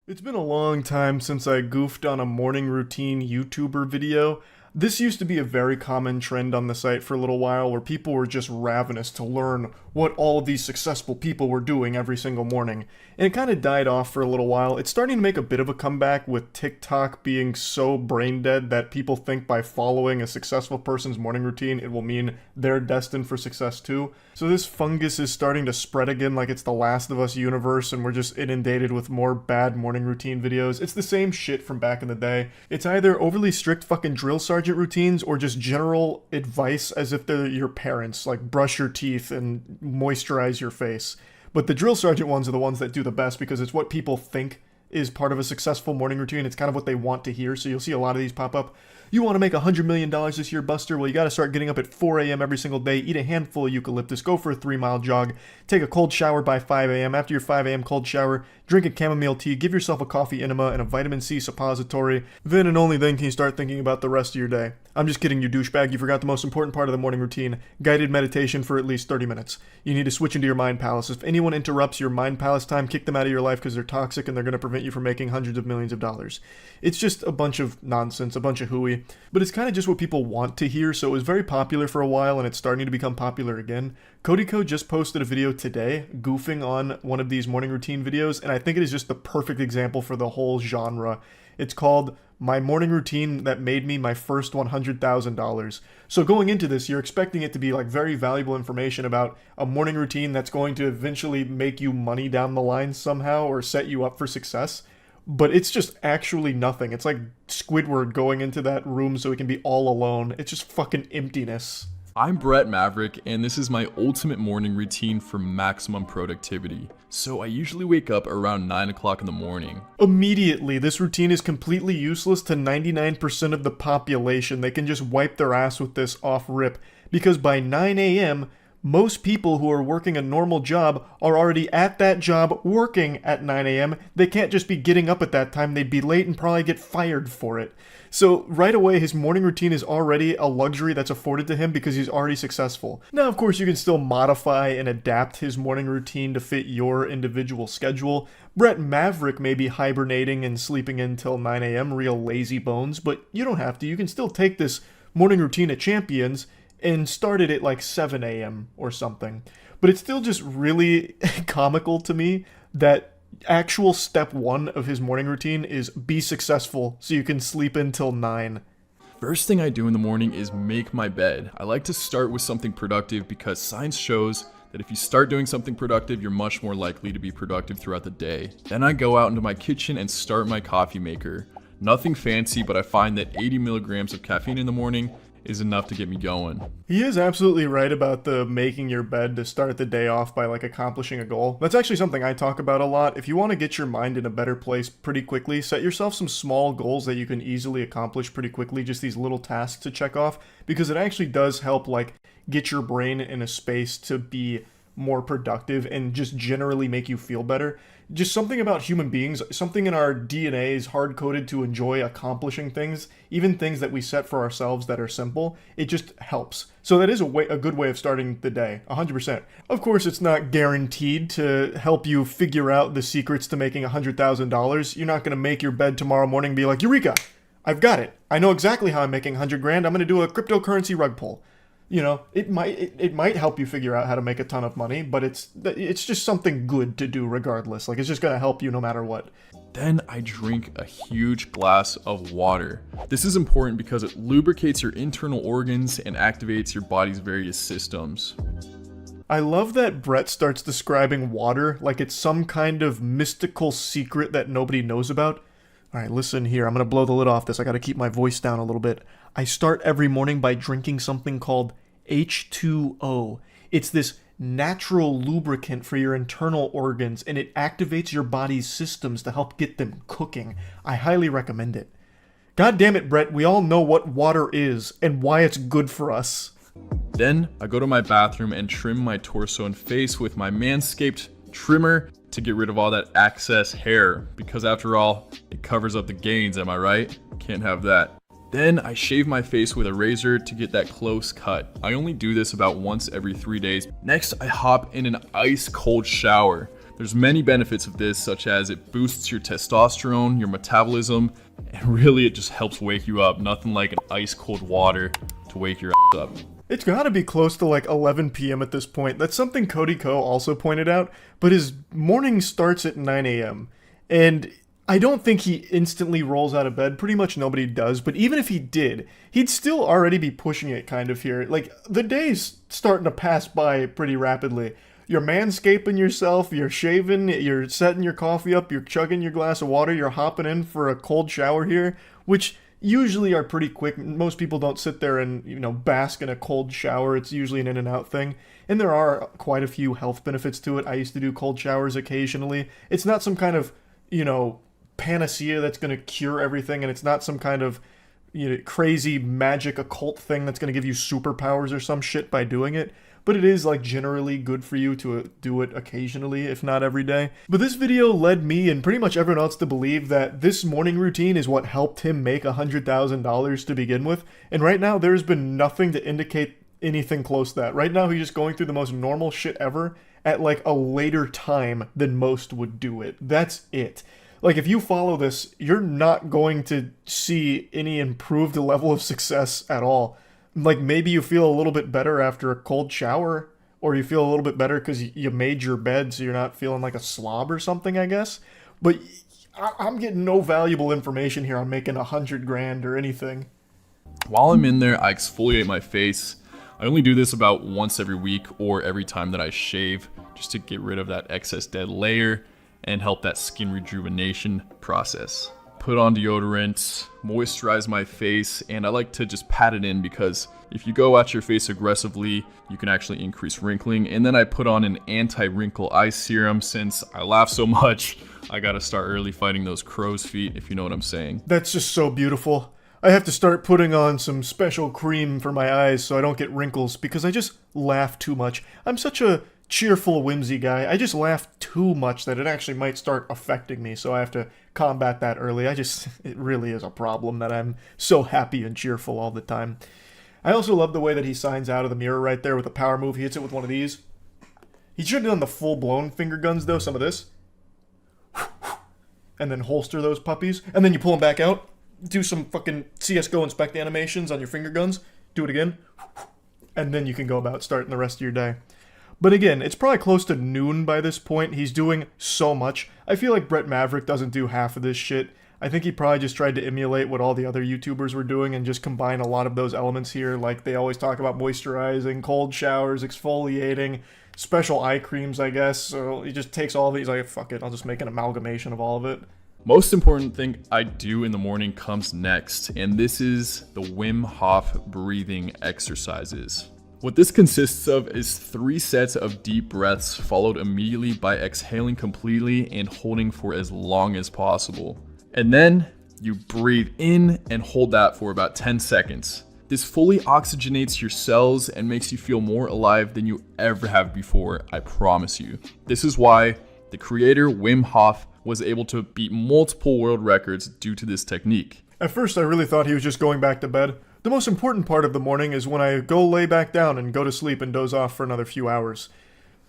It's been a long time since I goofed on a morning routine YouTuber video. This used to be a very common trend on the site for a little while where people were just ravenous to learn what all of these successful people were doing every single morning. And it kind of died off for a little while. It's starting to make a bit of a comeback with TikTok being so brain dead that people think by following a successful person's morning routine it will mean they're destined for success too. So this fungus is starting to spread again like it's the Last of Us universe and we're just inundated with more bad morning routine videos. It's the same shit from back in the day. It's either overly strict fucking drill sergeant routines or just general advice as if they're your parents, like brush your teeth and moisturize your face. But the drill sergeant ones are the ones that do the best because it's what people think is part of a successful morning routine. It's kind of what they want to hear, so you'll see a lot of these pop up. You want to make $100 million this year, Buster? Well, you got to start getting up at 4 a.m. every single day, eat a handful of eucalyptus, go for a 3-mile jog, take a cold shower by 5 a.m. After your 5 a.m. cold shower, drink a chamomile tea, give yourself a coffee enema and a vitamin C suppository. Then and only then can you start thinking about the rest of your day. I'm just kidding, you douchebag. You forgot the most important part of the morning routine, guided meditation for at least 30 minutes. You need to switch into your mind palace. If anyone interrupts your mind palace time, kick them out of your life because they're toxic and they're going to prevent you from making hundreds of millions of dollars. It's just a bunch of nonsense, a bunch of hooey, but it's kind of just what people want to hear, so it was very popular for a while and it's starting to become popular again. CodyCo just posted a video today goofing on one of these morning routine videos, and I think it is just the perfect example for the whole genre. It's called My Morning Routine That Made Me My First $100,000. So going into this, you're expecting it to be like very valuable information about a morning routine that's going to eventually make you money down the line somehow or set you up for success. But it's just actually nothing. It's like Squidward going into that room so he can be all alone. It's just fucking emptiness. I'm Brett Maverick, and this is my ultimate morning routine for maximum productivity. So I usually wake up around 9 o'clock in the morning. Immediately, this routine is completely useless to 99% of the population. They can just wipe their ass with this off rip, because by 9 a.m., most people who are working a normal job are already at that job working at 9 a.m. They can't just be getting up at that time. They'd be late and probably get fired for it. So right away, his morning routine is already a luxury that's afforded to him because he's already successful. Now, of course, you can still modify and adapt his morning routine to fit your individual schedule. Brett Maverick may be hibernating and sleeping until 9 a.m., real lazy bones, but you don't have to. You can still take this morning routine at Champions and started at like 7 a.m. or something. But it's still just really comical to me that actual step one of his morning routine is be successful so you can sleep until 9. First thing I do in the morning is make my bed. I like to start with something productive because science shows that if you start doing something productive, you're much more likely to be productive throughout the day. Then I go out into my kitchen and start my coffee maker. Nothing fancy, but I find that 80 milligrams of caffeine in the morning is enough to get me going. He is absolutely right about the making your bed to start the day off by like accomplishing a goal. That's actually something I talk about a lot. If you want to get your mind in a better place pretty quickly, set yourself some small goals that you can easily accomplish pretty quickly, just these little tasks to check off, because it actually does help like get your brain in a space to be more productive and just generally make you feel better. Just something about human beings, something in our DNA is hard-coded to enjoy accomplishing things, even things that we set for ourselves that are simple. It just helps. So that is a good way of starting the day, 100%. Of course, it's not guaranteed to help you figure out the secrets to making $100,000. You're not going to make your bed tomorrow morning and be like, Eureka! I've got it. I know exactly how I'm making 100 grand. I'm going to do a cryptocurrency rug pull. You know, it might help you figure out how to make a ton of money, but it's just something good to do regardless. Like, it's just going to help you no matter what. Then I drink a huge glass of water. This is important because it lubricates your internal organs and activates your body's various systems. I love that Brett starts describing water like it's some kind of mystical secret that nobody knows about. All right, listen here. I'm going to blow the lid off this. I got to keep my voice down a little bit. I start every morning by drinking something called H2O. It's this natural lubricant for your internal organs, and it activates your body's systems to help get them cooking. I highly recommend it. God damn it, Brett. We all know what water is and why it's good for us. Then I go to my bathroom and trim my torso and face with my Manscaped trimmer to get rid of all that excess hair, because after all, it covers up the gains, am I right? Can't have that. Then I shave my face with a razor to get that close cut. I only do this about once every 3 days. Next, I hop in an ice cold shower. There's many benefits of this, such as it boosts your testosterone, your metabolism, and really it just helps wake you up. Nothing like an ice cold water to wake your ass up. It's gotta be close to like 11 p.m. at this point. That's something Cody Ko also pointed out, but his morning starts at 9 a.m. And I don't think he instantly rolls out of bed. Pretty much nobody does, but even if he did, he'd still already be pushing it kind of here. Like, the day's starting to pass by pretty rapidly. You're manscaping yourself, you're shaving, you're setting your coffee up, you're chugging your glass of water, you're hopping in for a cold shower here, which usually are pretty quick. Most people don't sit there and, bask in a cold shower. It's usually an in and out thing. And there are quite a few health benefits to it. I used to do cold showers occasionally. It's not some kind of, panacea that's going to cure everything, and it's not some kind of crazy magic occult thing that's going to give you superpowers or some shit by doing it. But it is like generally good for you to do it occasionally, if not every day. But this video led me and pretty much everyone else to believe that this morning routine is what helped him make $100,000 to begin with. And right now there's been nothing to indicate anything close to that. Right now he's just going through the most normal shit ever at like a later time than most would do it. That's it. Like, if you follow this, you're not going to see any improved level of success at all. Like, maybe you feel a little bit better after a cold shower, or you feel a little bit better because you made your bed so you're not feeling like a slob or something, I guess. But I'm getting no valuable information here on making $100,000 or anything. While I'm in there, I exfoliate my face. I only do this about once every week or every time that I shave, just to get rid of that excess dead layer and help that skin rejuvenation process. Put on deodorant, moisturize my face, and I like to just pat it in because if you go at your face aggressively, you can actually increase wrinkling. And then I put on an anti-wrinkle eye serum. Since I laugh so much, I gotta start early fighting those crow's feet, if you know what I'm saying. That's just so beautiful. I have to start putting on some special cream for my eyes so I don't get wrinkles because I just laugh too much. I'm such a cheerful, whimsy guy. I just laugh too much that it actually might start affecting me, so I have to combat that early. It really is a problem that I'm so happy and cheerful all the time. I also love the way that he signs out of the mirror right there with a power move. He hits it with one of these. He should have done the full-blown finger guns, though, some of this. And then holster those puppies. And then you pull them back out. Do some fucking CSGO inspect animations on your finger guns. Do it again. And then you can go about starting the rest of your day. But again, it's probably close to noon by this point. He's doing so much. I feel like Brett Maverick doesn't do half of this shit. I think he probably just tried to emulate what all the other YouTubers were doing and just combine a lot of those elements here. Like, they always talk about moisturizing, cold showers, exfoliating, special eye creams, I guess. So he just takes all of it. He's like, fuck it, I'll just make an amalgamation of all of it. Most important thing I do in the morning comes next, and this is the Wim Hof breathing exercises. What this consists of is 3 sets of deep breaths followed immediately by exhaling completely and holding for as long as possible. And then you breathe in and hold that for about 10 seconds. This fully oxygenates your cells and makes you feel more alive than you ever have before, I promise you. This is why the creator Wim Hof was able to beat multiple world records due to this technique. At first I really thought he was just going back to bed. The most important part of the morning is when I go lay back down and go to sleep and doze off for another few hours.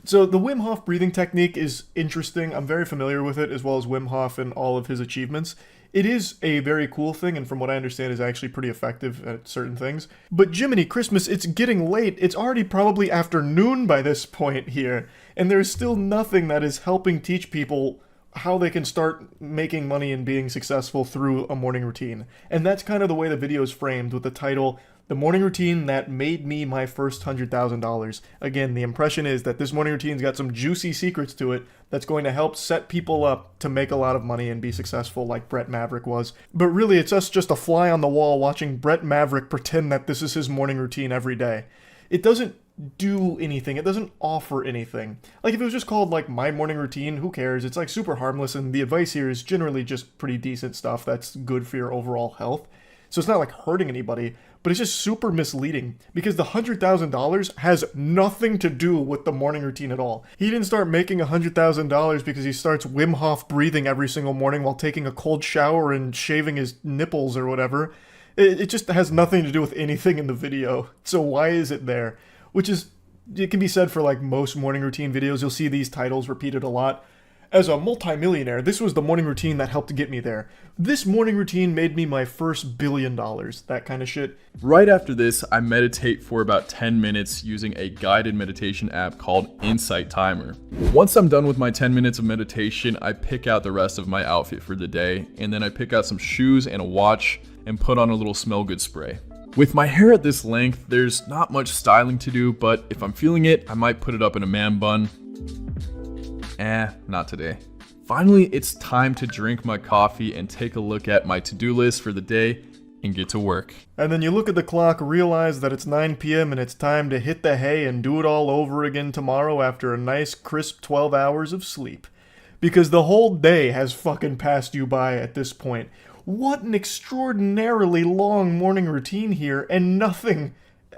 So the Wim Hof breathing technique is interesting. I'm very familiar with it, as well as Wim Hof and all of his achievements. It is a very cool thing, and from what I understand is actually pretty effective at certain things. But Jiminy Christmas, it's getting late. It's already probably afternoon by this point here, and there's still nothing that is helping teach people how they can start making money and being successful through a morning routine. And that's kind of the way the video is framed, with the title, The Morning Routine That Made Me My First $100,000. Again, the impression is that this morning routine's got some juicy secrets to it that's going to help set people up to make a lot of money and be successful like Brett Maverick was. But really, it's us just a fly on the wall watching Brett Maverick pretend that this is his morning routine every day. It doesn't do anything. It doesn't offer anything. Like, if it was just called, like, My Morning Routine, who cares? It's, like, super harmless, and the advice here is generally just pretty decent stuff that's good for your overall health. So it's not, like, hurting anybody, but it's just super misleading, because the $100,000 has nothing to do with the morning routine at all. He didn't start making $100,000 because he starts Wim Hof breathing every single morning while taking a cold shower and shaving his nipples or whatever. It just has nothing to do with anything in the video. So why is it there? Which is, it can be said for like most morning routine videos. You'll see these titles repeated a lot. As a multimillionaire, this was the morning routine that helped get me there. This morning routine made me my first $1 billion, that kind of shit. Right after this, I meditate for about 10 minutes using a guided meditation app called Insight Timer. Once I'm done with my 10 minutes of meditation, I pick out the rest of my outfit for the day, and then I pick out some shoes and a watch and put on a little smell good spray. With my hair at this length, there's not much styling to do, but if I'm feeling it, I might put it up in a man bun. Not today. Finally, it's time to drink my coffee and take a look at my to-do list for the day and get to work. And then you look at the clock, realize that it's 9 p.m. and it's time to hit the hay and do it all over again tomorrow after a nice crisp 12 hours of sleep. Because the whole day has fucking passed you by at this point. What an extraordinarily long morning routine here, and nothing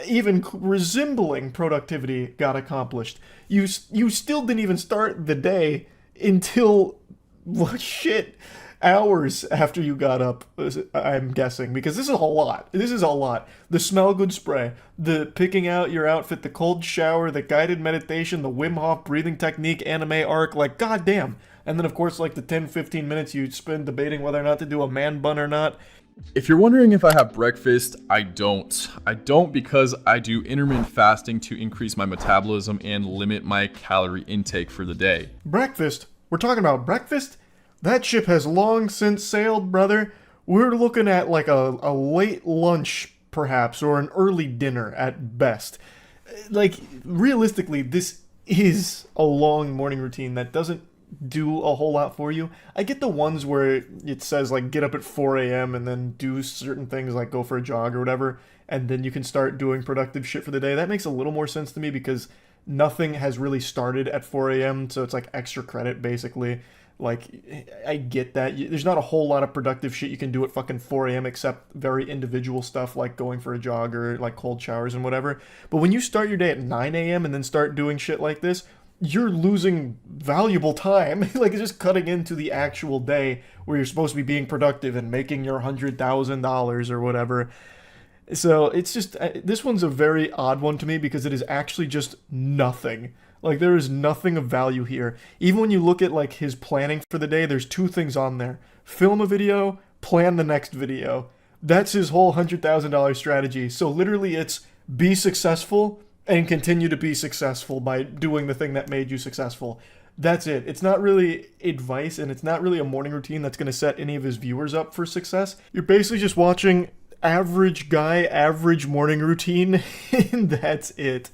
even resembling productivity got accomplished. You still didn't even start the day until, well, shit, hours after you got up, I'm guessing, because this is a lot. This is a lot. The smell good spray, the picking out your outfit, the cold shower, the guided meditation, the Wim Hof breathing technique, anime arc, like, goddamn. And then, of course, like the 10-15 minutes you spend debating whether or not to do a man bun or not. If you're wondering if I have breakfast, I don't. I don't because I do intermittent fasting to increase my metabolism and limit my calorie intake for the day. Breakfast? We're talking about breakfast? That ship has long since sailed, brother. We're looking at like a late lunch, perhaps, or an early dinner at best. Like, realistically, this is a long morning routine that doesn't do a whole lot for you. I get the ones where it says like get up at 4 a.m. and then do certain things like go for a jog or whatever, and then you can start doing productive shit for the day. That makes a little more sense to me because nothing has really started at 4 a.m. so it's like extra credit basically. Like, I get that. There's not a whole lot of productive shit you can do at fucking 4 a.m. except very individual stuff like going for a jog or like cold showers and whatever. But when you start your day at 9 a.m. and then start doing shit like this, you're losing valuable time. Like, it's just cutting into the actual day where you're supposed to be being productive and making your $100,000 or whatever. So it's just, this one's a very odd one to me because it is actually just nothing. Like, there is nothing of value here. Even when you look at like his planning for the day, there's two things on there: film a video, plan the next video. That's his whole $100,000 strategy. So literally it's be successful and continue to be successful by doing the thing that made you successful. That's it. It's not really advice, and it's not really a morning routine that's going to set any of his viewers up for success. You're basically just watching average guy, average morning routine, and that's it.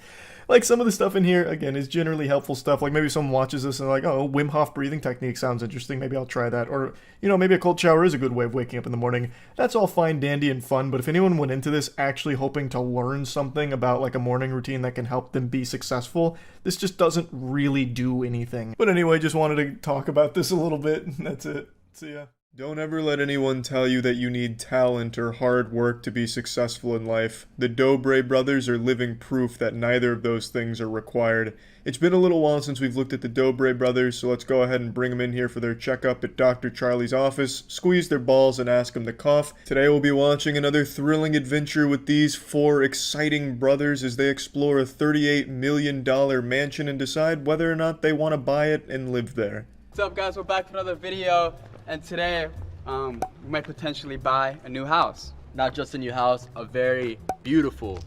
Like, some of the stuff in here, again, is generally helpful stuff. Like, maybe someone watches this and like, oh, Wim Hof breathing technique sounds interesting. Maybe I'll try that. Or, you know, maybe a cold shower is a good way of waking up in the morning. That's all fine, dandy, and fun. But if anyone went into this actually hoping to learn something about, like, a morning routine that can help them be successful, this just doesn't really do anything. But anyway, just wanted to talk about this a little bit. That's it. See ya. Don't ever let anyone tell you that you need talent or hard work to be successful in life. The Dobre brothers are living proof that neither of those things are required. It's been a little while since we've looked at the Dobre brothers, so let's go ahead and bring them in here for their checkup at Dr. Charlie's office, squeeze their balls and ask them to cough. Today we'll be watching another thrilling adventure with these four exciting brothers as they explore a $38 million mansion and decide whether or not they want to buy it and live there. What's up, guys? We're back for another video. And today, we might potentially buy a new house. Not just a new house, a very beautiful,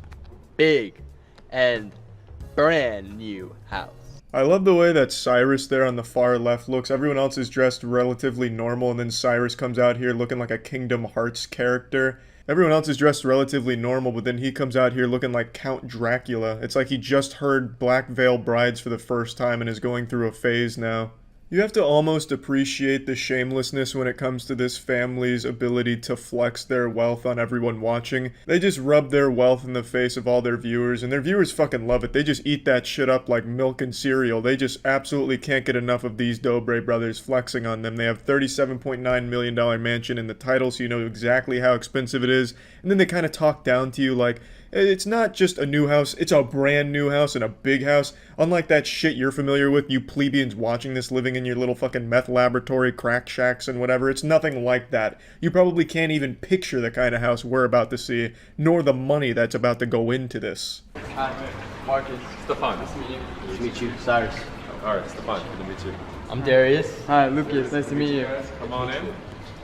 big, and brand new house. I love the way that Cyrus there on the far left looks. Everyone else is dressed relatively normal, and then Cyrus comes out here looking like a Kingdom Hearts character. Everyone else is dressed relatively normal, but then he comes out here looking like Count Dracula. It's like he just heard Black Veil Brides for the first time and is going through a phase now. You have to almost appreciate the shamelessness when it comes to this family's ability to flex their wealth on everyone watching. They just rub their wealth in the face of all their viewers, and their viewers fucking love it. They just eat that shit up like milk and cereal. They just absolutely can't get enough of these Dobre brothers flexing on them. They have $37.9 million mansion in the title, so you know exactly how expensive it is. And then they kind of talk down to you like, it's not just a new house, it's a brand new house and a big house. Unlike that shit you're familiar with, you plebeians watching this living in your little fucking meth laboratory, crack shacks and whatever. It's nothing like that. You probably can't even picture the kind of house we're about to see, nor the money that's about to go into this. Hi, Marcus. Stefan. Nice to meet you. Nice Nice to meet you, Cyrus. Alright, Stefan, good to meet you. I'm Darius. Hi, Lucas. Nice to meet you. Come on in.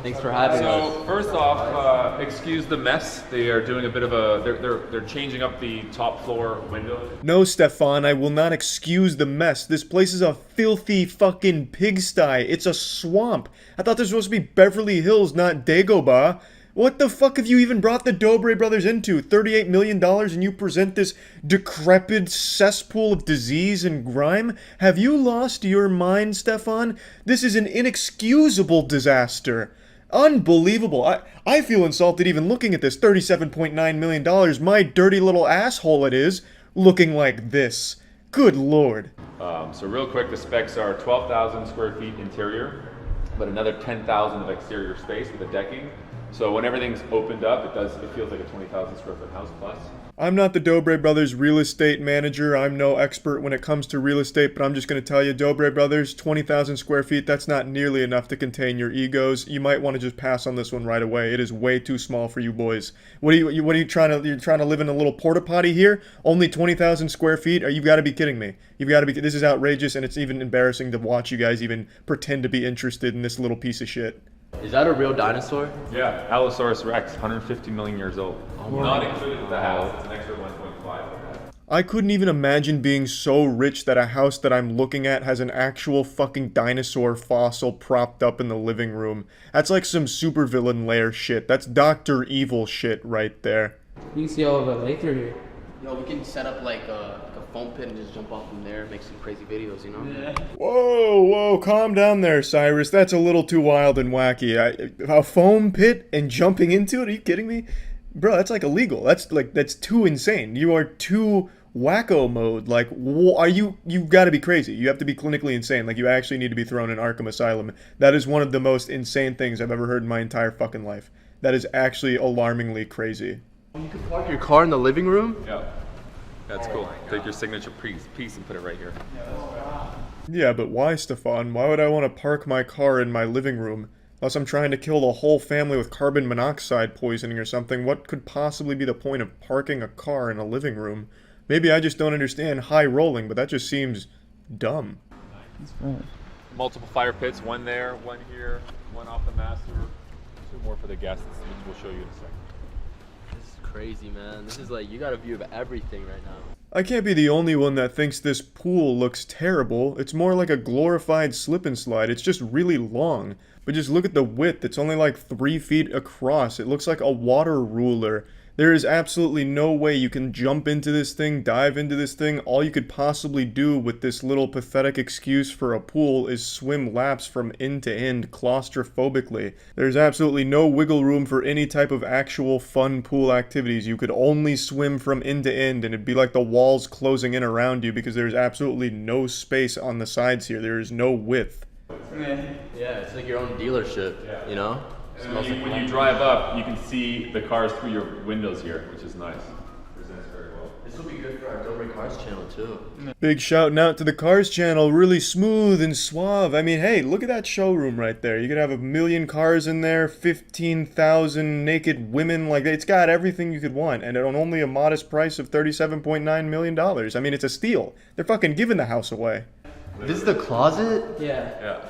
Thanks for having us. So first off, excuse the mess. They are doing a bit of a. They're changing up the top floor window. No, Stefan, I will not excuse the mess. This place is a filthy fucking pigsty. It's a swamp. I thought this was supposed to be Beverly Hills, not Dagobah. What the fuck have you even brought the Dobre brothers into? $38 million and you present this decrepit cesspool of disease and grime? Have you lost your mind, Stefan? This is an inexcusable disaster. Unbelievable. I feel insulted even looking at this $37.9 million. My dirty little asshole it is, looking like this. Good lord. So real quick, the specs are 12,000 square feet interior, but another 10,000 of exterior space with a decking. So when everything's opened up, it feels like a 20,000 square foot house plus. I'm not the Dobre Brothers real estate manager. I'm no expert when it comes to real estate, but I'm just going to tell you, Dobre Brothers, 20,000 square feet, that's not nearly enough to contain your egos. You might want to just pass on this one right away. It is way too small for you boys. What are you trying to, you're trying to live in a little porta potty here? Only 20,000 square feet? You've got to be kidding me. You've got to be, this is outrageous, and it's even embarrassing to watch you guys even pretend to be interested in this little piece of shit. Is that a real dinosaur? Yeah, Allosaurus rex, 150 million years old. Not included in the house. It's an extra 1.5. I couldn't even imagine being so rich that a house that I'm looking at has an actual fucking dinosaur fossil propped up in the living room. That's like some supervillain lair shit. That's Dr. Evil shit right there. You can see all of the lake through here. Yo, we can set up like a foam pit and just jump off from there and make some crazy videos, you know? Yeah. Whoa, calm down there, Cyrus. That's a little too wild and wacky. A foam pit and jumping into it? Are you kidding me? Bro, that's like illegal. That's too insane. You are too wacko mode. Like, you've got to be crazy. You have to be clinically insane. Like, you actually need to be thrown in Arkham Asylum. That is one of the most insane things I've ever heard in my entire fucking life. That is actually alarmingly crazy. You can park your car in the living room? Yeah. That's cool. Take your signature piece and put it right here. Yeah, but why, Stefan? Why would I want to park my car in my living room? Unless I'm trying to kill the whole family with carbon monoxide poisoning or something, what could possibly be the point of parking a car in a living room? Maybe I just don't understand high rolling, but that just seems dumb. That's right. Multiple fire pits, one there, one here, one off the master, two more for the guests, which we'll show you in a second. This is crazy, man. This is like, you got a view of everything right now. I can't be the only one that thinks this pool looks terrible. It's more like a glorified slip and slide. It's just really long. But just look at the width. It's only like 3 feet across. It looks like a water ruler. There is absolutely no way you can jump into this thing, dive into this thing. All you could possibly do with this little pathetic excuse for a pool is swim laps from end to end claustrophobically. There's absolutely no wiggle room for any type of actual fun pool activities. You could only swim from end to end, and it'd be like the walls closing in around you because there's absolutely no space on the sides here. There is no width. Yeah, it's like your own dealership, you know? And when you drive up, you can see the cars through your windows here, which is nice. Presents very well. This will be good for our Dobre Cars channel too. Big shouting out to the Cars channel, really smooth and suave. I mean, hey, look at that showroom right there. You could have 1 million cars in there, 15,000 naked women, like it's got everything you could want, and on only a modest price of $37.9 million. I mean, it's a steal. They're fucking giving the house away. This is the closet? Yeah. Yeah.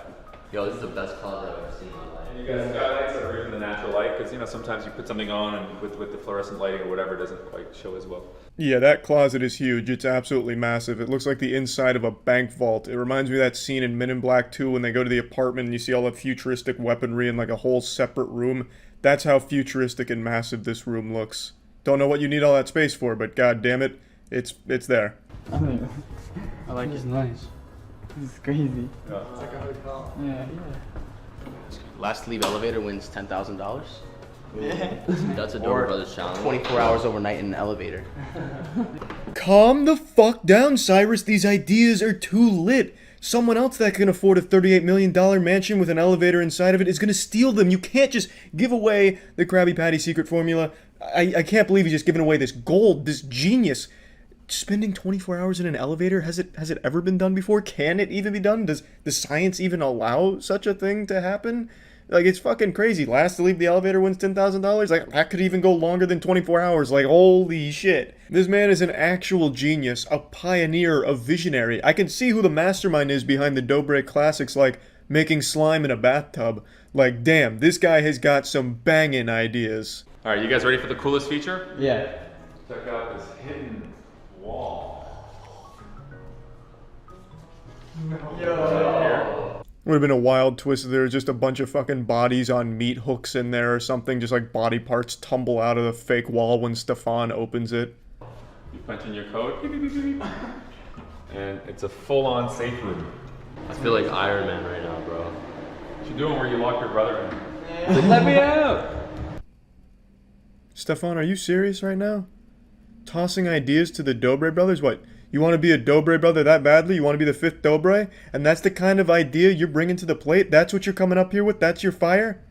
Yo, this is the best closet I've ever seen in my life. And you got skylights that are in the natural light, because sometimes you put something on and with the fluorescent lighting or whatever, it doesn't quite show as well. Yeah, that closet is huge. It's absolutely massive. It looks like the inside of a bank vault. It reminds me of that scene in Men in Black 2 when they go to the apartment and you see all the futuristic weaponry in like a whole separate room. That's how futuristic and massive this room looks. Don't know what you need all that space for, but god damn it, it's there. I mean, I like it's nice. This is crazy. Yeah. It's like a hotel. Yeah. Last to leave elevator wins $10,000. That's a Dobre Or Brothers challenge. 24 hours overnight in an elevator. Calm the fuck down, Cyrus. These ideas are too lit. Someone else that can afford a $38 million mansion with an elevator inside of it is going to steal them. You can't just give away the Krabby Patty secret formula. I can't believe he's just giving away this gold, this genius. Spending 24 hours in an elevator, has it ever been done before? Can it even be done? Does the science even allow such a thing to happen? Like, it's fucking crazy. Last to leave the elevator wins $10,000. Like, that could even go longer than 24 hours. Like, holy shit. This man is an actual genius, a pioneer, a visionary. I can see who the mastermind is behind the Dobre classics, like making slime in a bathtub. Like, damn, this guy has got some banging ideas. All right, you guys ready for the coolest feature? Yeah. Check out this hidden wall. Would have been a wild twist if there was just a bunch of fucking bodies on meat hooks in there or something, just like body parts tumble out of the fake wall when Stefan opens it. You punch in your code, beep, beep, beep, beep, beep. And it's a full-on safe room. I feel like Iron Man right now, bro. What you doing where you lock your brother in? Let me out. Stefan, are you serious right now? Tossing ideas to the Dobre brothers? What? You want to be a Dobre brother that badly? You want to be the fifth Dobre? And that's the kind of idea you're bringing to the plate? That's what you're coming up here with? That's your fire?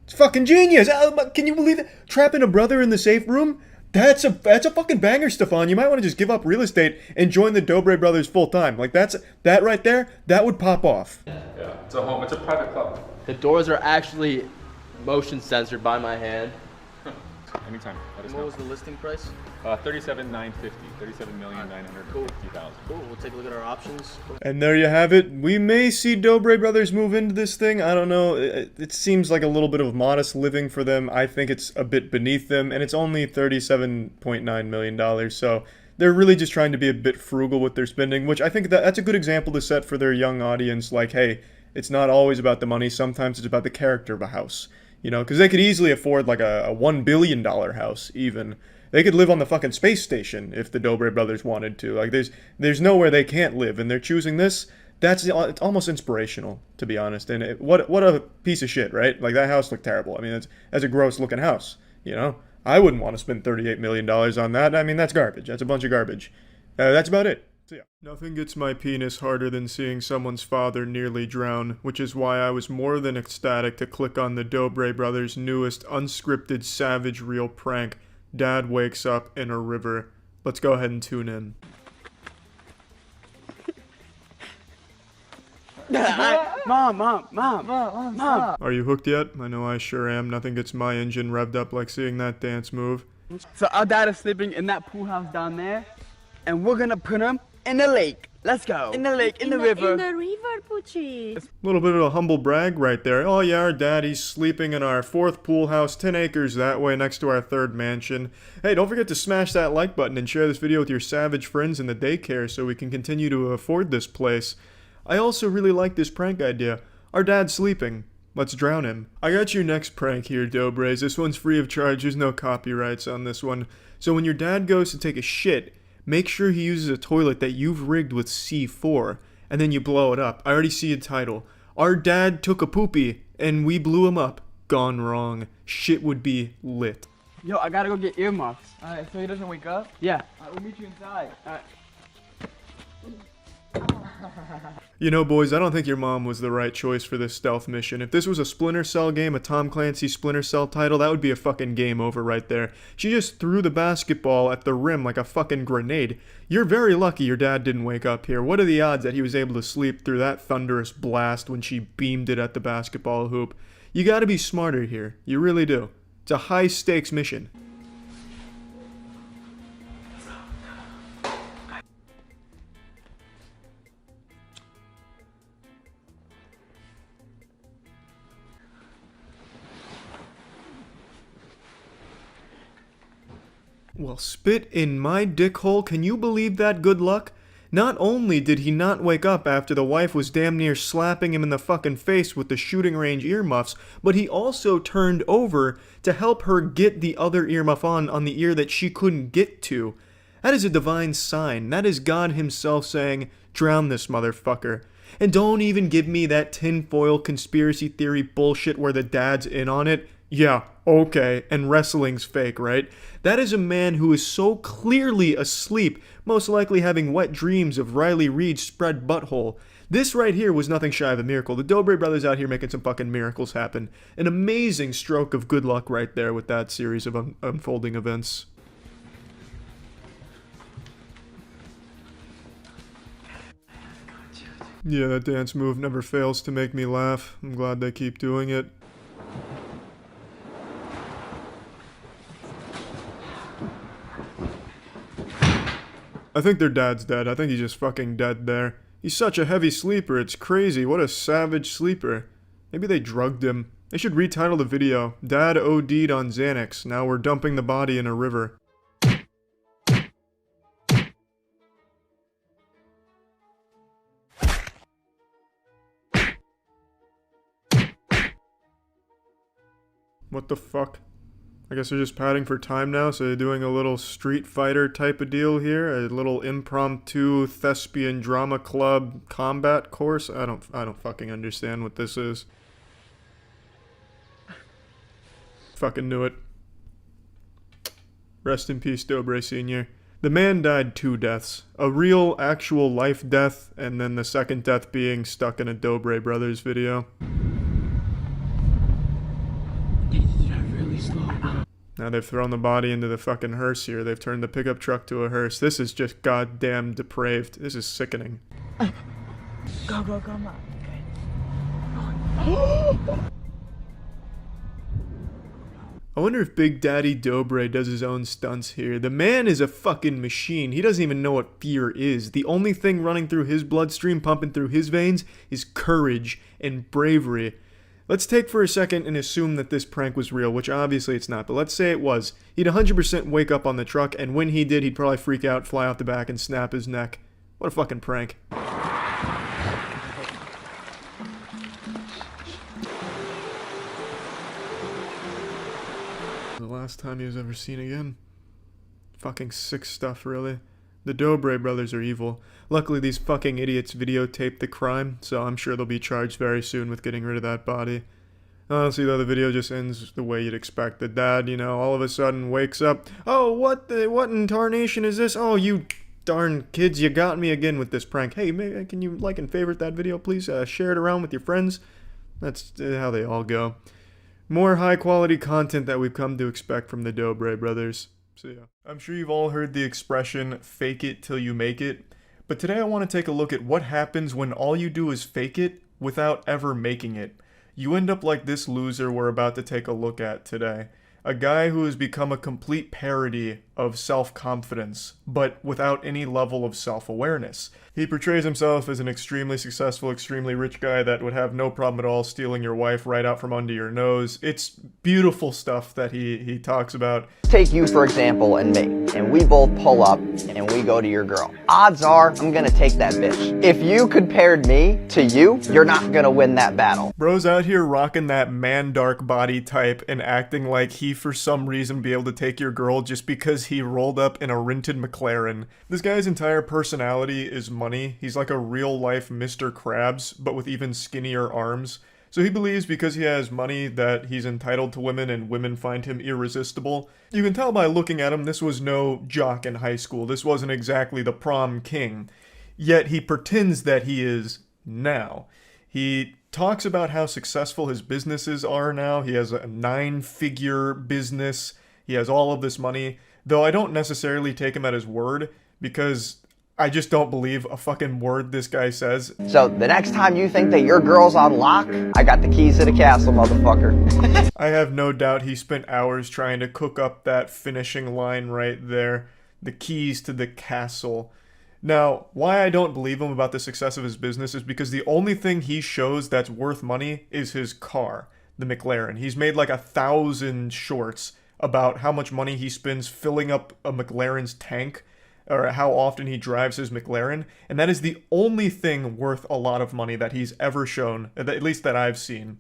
It's fucking genius! Can you believe it? Trapping a brother in the safe room? That's a fucking banger, Stefan. You might want to just give up real estate and join the Dobre brothers full time. Like, that right there, that would pop off. Yeah, it's a home, it's a private club. The doors are actually motion censored by my hand. Anytime, let us What know. was the listing price? 37,950, 37,950,000. Cool, we'll take a look at our options. And there you have it. We may see Dobre brothers move into this thing. I don't know. It seems like a little bit of modest living for them. I think it's a bit beneath them, and it's only $37.9 million. So they're really just trying to be a bit frugal with their spending, which I think that's a good example to set for their young audience. Like, hey, it's not always about the money. Sometimes it's about the character of a house. You know, because they could easily afford like a $1 billion house even. They could live on the fucking space station if the Dobre brothers wanted to. Like, there's nowhere they can't live, and they're choosing this. It's almost inspirational, to be honest. And what a piece of shit, right? Like, that house looked terrible. I mean, that's a gross looking house, you know? I wouldn't want to spend $38 million on that. I mean, that's garbage. That's a bunch of garbage. That's about it. So, yeah. Nothing gets my penis harder than seeing someone's father nearly drown, which is why I was more than ecstatic to click on the Dobre brothers' newest unscripted savage reel prank. Dad wakes up in a river. Let's go ahead and tune in. Mom. Are you hooked yet? I know I sure am. Nothing gets my engine revved up like seeing that dance move. So our dad is sleeping in that pool house down there, and we're gonna put him in the lake. Let's go. In the lake, in the river. In the river, Poochie. A little bit of a humble brag right there. Oh yeah, our daddy's sleeping in our fourth pool house, 10 acres that way next to our third mansion. Hey, don't forget to smash that like button and share this video with your savage friends in the daycare so we can continue to afford this place. I also really like this prank idea. Our dad's sleeping. Let's drown him. I got your next prank here, Dobres. This one's free of charge. There's no copyrights on this one. So when your dad goes to take a shit, make sure he uses a toilet that you've rigged with C4, and then you blow it up. I already see a title. Our dad took a poopy, and we blew him up. Gone wrong. Shit would be lit. Yo, I gotta go get earmuffs. Alright, so he doesn't wake up? Yeah. We'll meet you inside. Alright. You know, boys, I don't think your mom was the right choice for this stealth mission. If this was a Splinter Cell game, a Tom Clancy Splinter Cell title, that would be a fucking game over right there. She just threw the basketball at the rim like a fucking grenade. You're very lucky your dad didn't wake up here. What are the odds that he was able to sleep through that thunderous blast when she beamed it at the basketball hoop? You gotta be smarter here. You really do. It's a high-stakes mission. Well, spit in my dick hole, can you believe that good luck? Not only did he not wake up after the wife was damn near slapping him in the fucking face with the shooting range earmuffs, but he also turned over to help her get the other earmuff on the ear that she couldn't get to. That is a divine sign. That is God himself saying, drown this motherfucker. And don't even give me that tinfoil conspiracy theory bullshit where the dad's in on it. Yeah, okay, and wrestling's fake, right? That is a man who is so clearly asleep, most likely having wet dreams of Riley Reid's spread butthole. This right here was nothing shy of a miracle. The Dobre brothers out here making some fucking miracles happen. An amazing stroke of good luck right there with that series of unfolding events. Yeah, that dance move never fails to make me laugh. I'm glad they keep doing it. I think their dad's dead. I think he's just fucking dead there. He's such a heavy sleeper, it's crazy. What a savage sleeper. Maybe they drugged him. They should retitle the video, Dad OD'd on Xanax. Now we're dumping the body in a river. What the fuck? I guess they're just padding for time now, so they're doing a little Street Fighter type of deal here, a little impromptu thespian drama club combat course. I don't fucking understand what this is. Fucking knew it. Rest in peace, Dobre Sr. The man died 2 deaths. A real, actual life death, and then the second death being stuck in a Dobre Brothers video. Now they've thrown the body into the fucking hearse here. They've turned the pickup truck to a hearse. This is just goddamn depraved. This is sickening. Go, Mom. I wonder if Big Daddy Dobre does his own stunts here. The man is a fucking machine. He doesn't even know what fear is. The only thing running through his bloodstream, pumping through his veins, is courage and bravery. Let's take for a second and assume that this prank was real, which obviously it's not, but let's say it was. He'd 100% wake up on the truck, and when he did, he'd probably freak out, fly out the back, and snap his neck. What a fucking prank. The last time he was ever seen again. Fucking sick stuff, really. The Dobre brothers are evil. Luckily, these fucking idiots videotaped the crime, so I'm sure they'll be charged very soon with getting rid of that body. Honestly, though, the video just ends the way you'd expect. The dad, you know, all of a sudden wakes up. Oh, what in tarnation is this? Oh, you darn kids, you got me again with this prank. Hey, can you like and favorite that video, please? Share it around with your friends. That's how they all go. More high-quality content that we've come to expect from the Dobre brothers. So yeah. I'm sure you've all heard the expression, fake it till you make it. But today I want to take a look at what happens when all you do is fake it without ever making it. You end up like this loser we're about to take a look at today. A guy who has become a complete parody of self-confidence, but without any level of self-awareness. He portrays himself as an extremely successful, extremely rich guy that would have no problem at all stealing your wife right out from under your nose. It's beautiful stuff that he talks about. Take you, for example, and me, and we both pull up and we go to your girl. Odds are I'm gonna take that bitch. If you compared me to you, you're not gonna win that battle. Bro's out here rocking that man dark body type and acting like he for some reason be able to take your girl just because he rolled up in a rented McLaren. This guy's entire personality is money. He's like a real life Mr. Krabs, but with even skinnier arms. So he believes because he has money that he's entitled to women and women find him irresistible. You can tell by looking at him this was no jock in high school. This wasn't exactly the prom king. Yet he pretends that he is now. He talks about how successful his businesses are now. He has a 9-figure business. He has all of this money. Though I don't necessarily take him at his word because I just don't believe a fucking word this guy says. So the next time you think that your girl's on lock, I got the keys to the castle, motherfucker. I have no doubt he spent hours trying to cook up that finishing line right there. The keys to the castle. Now, why I don't believe him about the success of his business is because the only thing he shows that's worth money is his car, the McLaren. He's made like 1,000 shorts about how much money he spends filling up a McLaren's tank, or how often he drives his McLaren, and that is the only thing worth a lot of money that he's ever shown, at least that I've seen.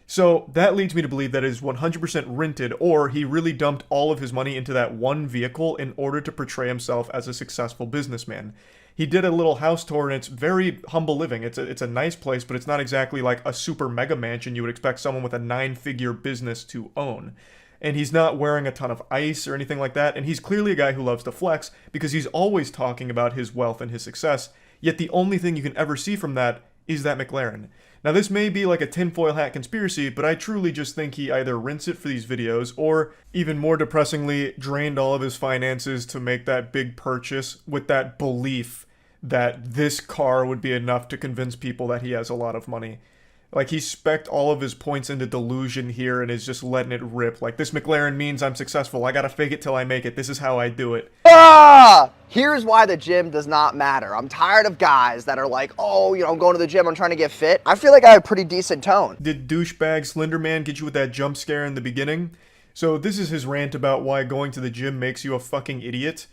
So that leads me to believe that it is 100% rented, or he really dumped all of his money into that one vehicle in order to portray himself as a successful businessman. He did a little house tour, and it's very humble living. It's a nice place, but it's not exactly like a super mega mansion you would expect someone with a 9-figure business to own. And he's not wearing a ton of ice or anything like that, and he's clearly a guy who loves to flex because he's always talking about his wealth and his success, yet the only thing you can ever see from that is that McLaren. Now this may be like a tinfoil hat conspiracy, but I truly just think he either rents it for these videos or, even more depressingly, drained all of his finances to make that big purchase with that belief that this car would be enough to convince people that he has a lot of money. Like, he spec'd all of his points into delusion here and is just letting it rip. Like, this McLaren means I'm successful. I gotta fake it till I make it. This is how I do it. Here's why the gym does not matter. I'm tired of guys that are like, oh, you know, I'm going to the gym, I'm trying to get fit. I feel like I have a pretty decent tone. Did douchebag Slenderman get you with that jump scare in the beginning? So this is his rant about why going to the gym makes you a fucking idiot.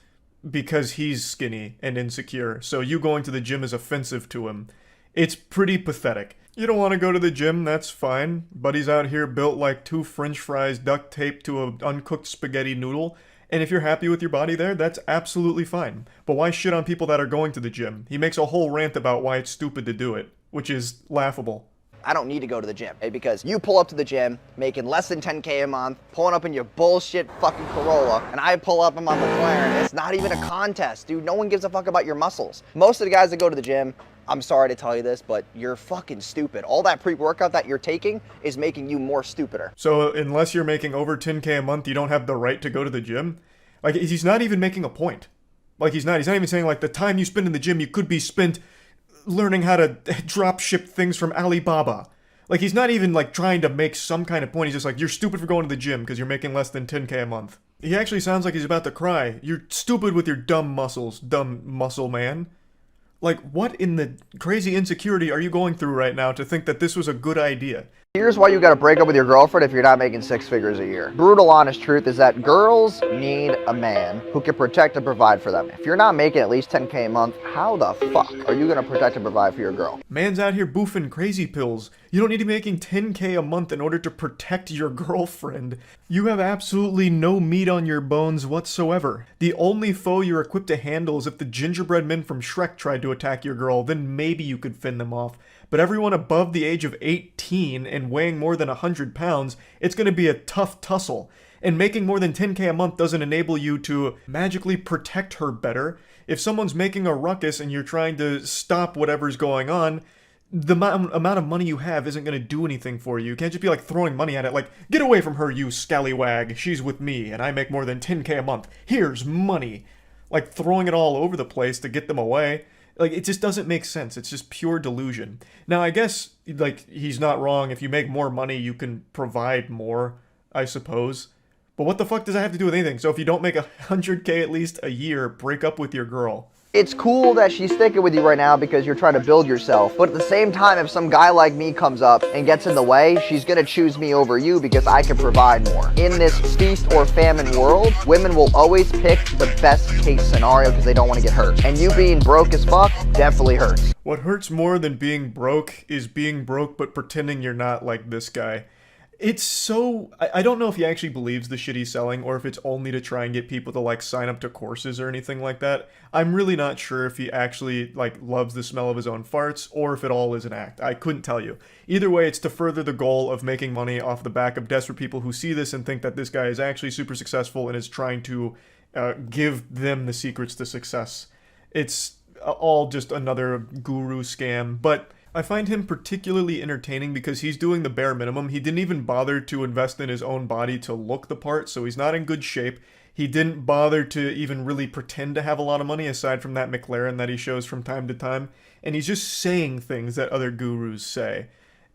Because he's skinny and insecure. So you going to the gym is offensive to him. It's pretty pathetic. You don't want to go to the gym, that's fine. Buddy's out here built like 2 french fries duct taped to an uncooked spaghetti noodle. And if you're happy with your body there, that's absolutely fine. But why shit on people that are going to the gym? He makes a whole rant about why it's stupid to do it, which is laughable. I don't need to go to the gym, because you pull up to the gym making less than 10K a month, pulling up in your bullshit fucking Corolla, and I pull up in my McLaren. It's not even a contest, dude. No one gives a fuck about your muscles. Most of the guys that go to the gym, I'm sorry to tell you this, but you're fucking stupid. All that pre-workout that you're taking is making you more stupider. So unless you're making over 10K a month, you don't have the right to go to the gym? Like, he's not even making a point. Like, he's not even saying, like, the time you spend in the gym, you could be spent learning how to drop ship things from Alibaba. Like, he's not even, like, trying to make some kind of point. He's just like, you're stupid for going to the gym because you're making less than 10K a month. He actually sounds like he's about to cry. You're stupid with your dumb muscles, dumb muscle man. Like, what in the crazy insecurity are you going through right now to think that this was a good idea? Here's why you gotta break up with your girlfriend if you're not making 6 figures a year. Brutal honest truth is that girls need a man who can protect and provide for them. If you're not making at least 10K a month, how the fuck are you gonna protect and provide for your girl? Man's out here boofing crazy pills. You don't need to be making 10K a month in order to protect your girlfriend. You have absolutely no meat on your bones whatsoever. The only foe you're equipped to handle is if the gingerbread men from Shrek tried to attack your girl, then maybe you could fend them off. But everyone above the age of 18 and weighing more than 100 pounds, it's going to be a tough tussle. And making more than 10K a month doesn't enable you to magically protect her better. If someone's making a ruckus and you're trying to stop whatever's going on, the amount of money you have isn't going to do anything for you. You can't just be like throwing money at it like, get away from her, you scallywag. She's with me and I make more than 10K a month. Here's money. Like throwing it all over the place to get them away. Like, it just doesn't make sense. It's just pure delusion. Now, I guess, like, he's not wrong. If you make more money, you can provide more, I suppose. But what the fuck does that have to do with anything? So if you don't make 100K at least a year, break up with your girl. It's cool that she's sticking with you right now because you're trying to build yourself. But at the same time, if some guy like me comes up and gets in the way, she's gonna choose me over you because I can provide more. In this feast or famine world, women will always pick the best case scenario because they don't want to get hurt. And you being broke as fuck definitely hurts. What hurts more than being broke is being broke but pretending you're not, like this guy. It's so... I don't know if he actually believes the shit he's selling or if it's only to try and get people to, like, sign up to courses or anything like that. I'm really not sure if he actually, like, loves the smell of his own farts or if it all is an act. I couldn't tell you. Either way, it's to further the goal of making money off the back of desperate people who see this and think that this guy is actually super successful and is trying to give them the secrets to success. It's all just another guru scam, but... I find him particularly entertaining because he's doing the bare minimum. He didn't even bother to invest in his own body to look the part, so he's not in good shape. He didn't bother to even really pretend to have a lot of money aside from that McLaren that he shows from time to time. And he's just saying things that other gurus say.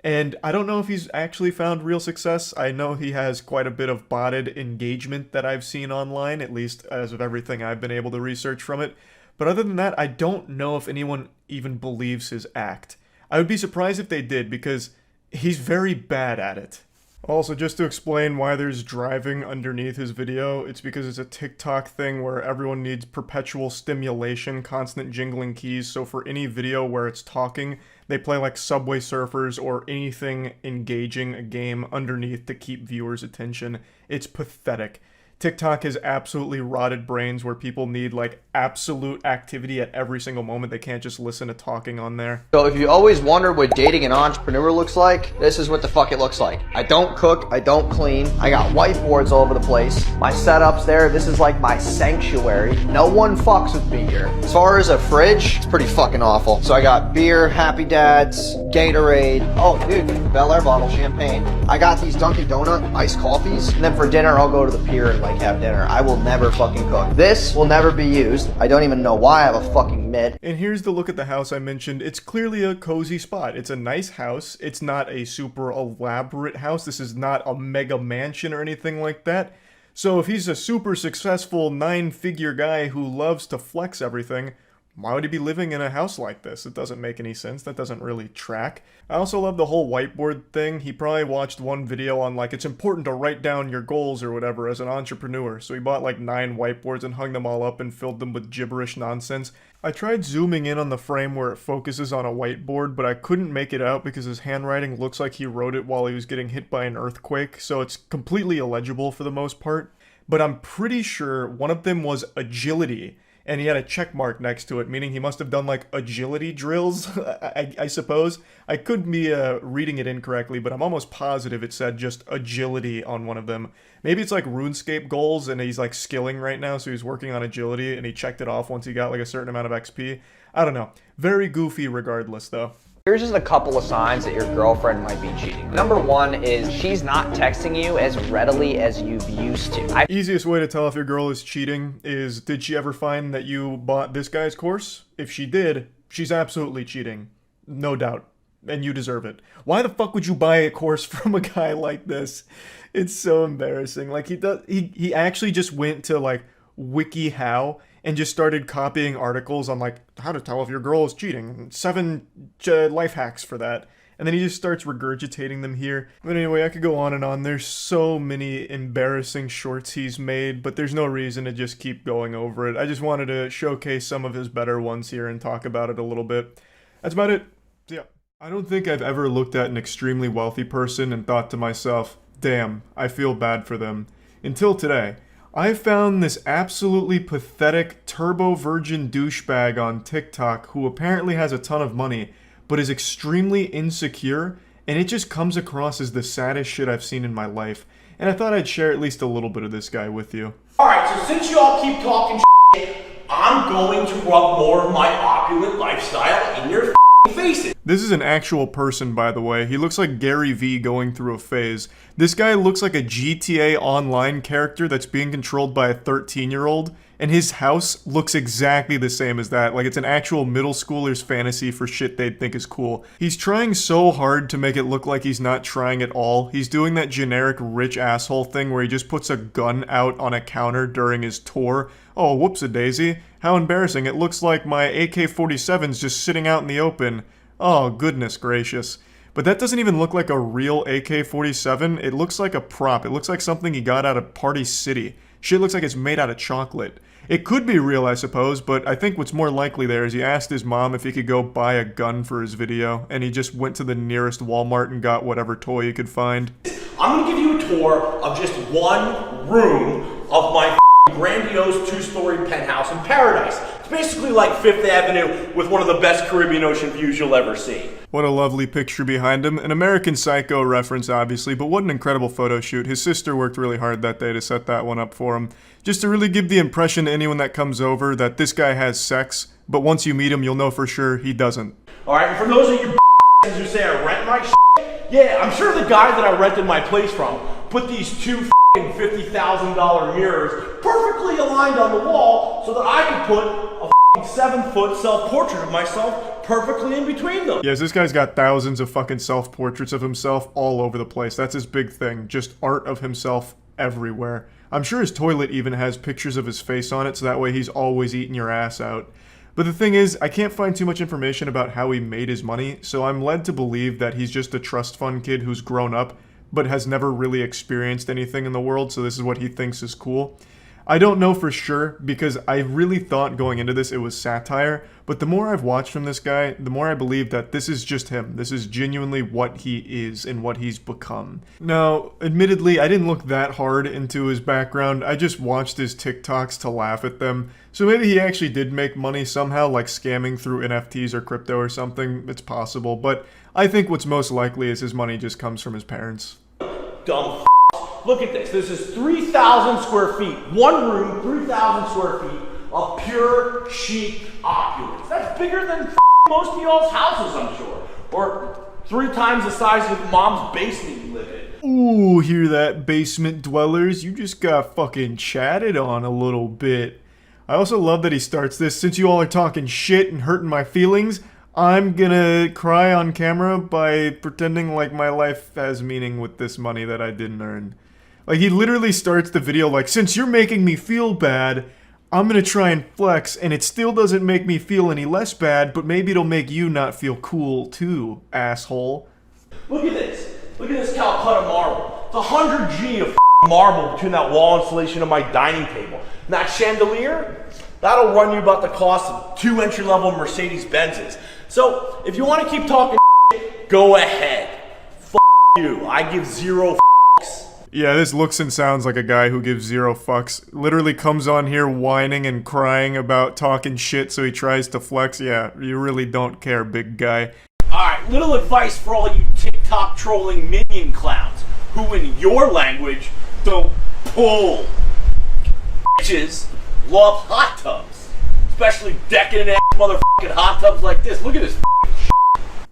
And I don't know if he's actually found real success. I know he has quite a bit of botted engagement that I've seen online, at least as of everything I've been able to research from it. But other than that, I don't know if anyone even believes his act. I would be surprised if they did, because he's very bad at it. Also, just to explain why there's driving underneath his video, it's because it's a TikTok thing where everyone needs perpetual stimulation, constant jingling keys, so for any video where it's talking, they play like Subway Surfers or anything engaging a game underneath to keep viewers' attention. It's pathetic. TikTok has absolutely rotted brains where people need like absolute activity at every single moment. They can't just listen to talking on there. So if you always wondered what dating an entrepreneur looks like, this is what the fuck it looks like. I don't cook, I don't clean, I got whiteboards all over the place. My setup's there, this is like my sanctuary. No one fucks with me here. As far as a fridge, it's pretty fucking awful. So I got beer, Happy Dads, Gatorade, oh dude, Bel Air bottle, champagne. I got these Dunkin' Donut iced coffees, and then for dinner I'll go to the pier and like have dinner. I will never fucking cook. This will never be used. I don't even know why I have a fucking mitt. And here's the look at the house I mentioned. It's clearly a cozy spot. It's a nice house. It's not a super elaborate house. This is not a mega mansion or anything like that. So if he's a super successful 9-figure guy who loves to flex everything, why would he be living in a house like this? It doesn't make any sense. That doesn't really track. I also love the whole whiteboard thing. He probably watched one video on like, it's important to write down your goals or whatever as an entrepreneur. So he bought like 9 whiteboards and hung them all up and filled them with gibberish nonsense. I tried zooming in on the frame where it focuses on a whiteboard, but I couldn't make it out because his handwriting looks like he wrote it while he was getting hit by an earthquake. So it's completely illegible for the most part. But I'm pretty sure one of them was agility. And he had a check mark next to it, meaning he must have done like agility drills, I suppose. I could be reading it incorrectly, but I'm almost positive it said just agility on one of them. Maybe it's like RuneScape goals and he's like skilling right now, so he's working on agility and he checked it off once he got like a certain amount of XP. I don't know. Very goofy regardless though. Here's just a couple of signs that your girlfriend might be cheating. Number 1 is she's not texting you as readily as you've used to. Easiest way to tell if your girl is cheating is, did she ever find that you bought this guy's course? If she did, she's absolutely cheating. No doubt. And you deserve it. Why the fuck would you buy a course from a guy like this? It's so embarrassing. Like he actually just went to like WikiHow and just started copying articles on like how to tell if your girl is cheating. 7 life hacks for that. And then he just starts regurgitating them here. But anyway, I could go on and on. There's so many embarrassing shorts he's made, but there's no reason to just keep going over it. I just wanted to showcase some of his better ones here and talk about it a little bit. That's about it. So yeah. I don't think I've ever looked at an extremely wealthy person and thought to myself, damn, I feel bad for them. Until today. I found this absolutely pathetic turbo virgin douchebag on TikTok who apparently has a ton of money, but is extremely insecure, and it just comes across as the saddest shit I've seen in my life. And I thought I'd share at least a little bit of this guy with you. Alright, so since you all keep talking shit, I'm going to rub more of my opulent lifestyle in your faces. This is an actual person, by the way. He looks like Gary Vee going through a phase. This guy looks like a GTA Online character that's being controlled by a 13-year-old, and his house looks exactly the same as that. Like it's an actual middle schooler's fantasy for shit they'd think is cool. He's trying so hard to make it look like he's not trying at all. He's doing that generic rich asshole thing where he just puts a gun out on a counter during his tour. Oh, whoops-a-daisy. How embarrassing. It looks like my AK-47's just sitting out in the open. Oh, goodness gracious. But that doesn't even look like a real AK-47. It looks like a prop. It looks like something he got out of Party City. Shit looks like it's made out of chocolate. It could be real, I suppose, but I think what's more likely there is he asked his mom if he could go buy a gun for his video, and he just went to the nearest Walmart and got whatever toy he could find. I'm gonna give you a tour of just one room of my grandiose 2-story penthouse in paradise. It's basically like Fifth Avenue with one of the best Caribbean Ocean views you'll ever see. What a lovely picture behind him. An American Psycho reference, obviously, but what an incredible photo shoot. His sister worked really hard that day to set that one up for him. Just to really give the impression to anyone that comes over that this guy has sex, but once you meet him, you'll know for sure he doesn't. Alright, and for those of you who say I rent my shit, yeah, I'm sure the guy that I rented my place from put these 2 $50,000 mirrors perfectly aligned on the wall so that I could put a 7-foot self-portrait of myself perfectly in between them. Yes, this guy's got thousands of fucking self-portraits of himself all over the place. That's his big thing. Just art of himself everywhere. I'm sure his toilet even has pictures of his face on it, so that way he's always eating your ass out. But the thing is, I can't find too much information about how he made his money, so I'm led to believe that he's just a trust fund kid who's grown up but has never really experienced anything in the world, so this is what he thinks is cool. I don't know for sure, because I really thought going into this it was satire, but the more I've watched from this guy, the more I believe that this is just him. This is genuinely what he is and what he's become. Now, admittedly, I didn't look that hard into his background. I just watched his TikToks to laugh at them. So maybe he actually did make money somehow, like scamming through NFTs or crypto or something. It's possible, but I think what's most likely is his money just comes from his parents. Dumb Look at this. This is 3,000 square feet. One room, 3,000 square feet of pure chic opulence. That's bigger than most of y'all's houses, I'm sure. Or 3 times the size of mom's basement you live in. Ooh, hear that, basement dwellers? You just got fucking chatted on a little bit. I also love that he starts this, since you all are talking shit and hurting my feelings, I'm gonna cry on camera by pretending like my life has meaning with this money that I didn't earn. Like, he literally starts the video like, since you're making me feel bad, I'm gonna try and flex, and it still doesn't make me feel any less bad, but maybe it'll make you not feel cool too, asshole. Look at this. Look at this Calcutta marble. It's 100G of marble between that wall insulation and my dining table. And that chandelier, that'll run you about the cost of 2 entry-level Mercedes Benzes. So, if you want to keep talking shit, go ahead. F you. I give 0 fucks. Yeah, this looks and sounds like a guy who gives 0 fucks. Literally comes on here whining and crying about talking shit, so he tries to flex. Yeah, you really don't care, big guy. Alright, little advice for all you TikTok trolling minion clowns who, in your language, don't pull. Bitches love hot tubs. Especially decadent ass motherfucking hot tubs like this. Look at this.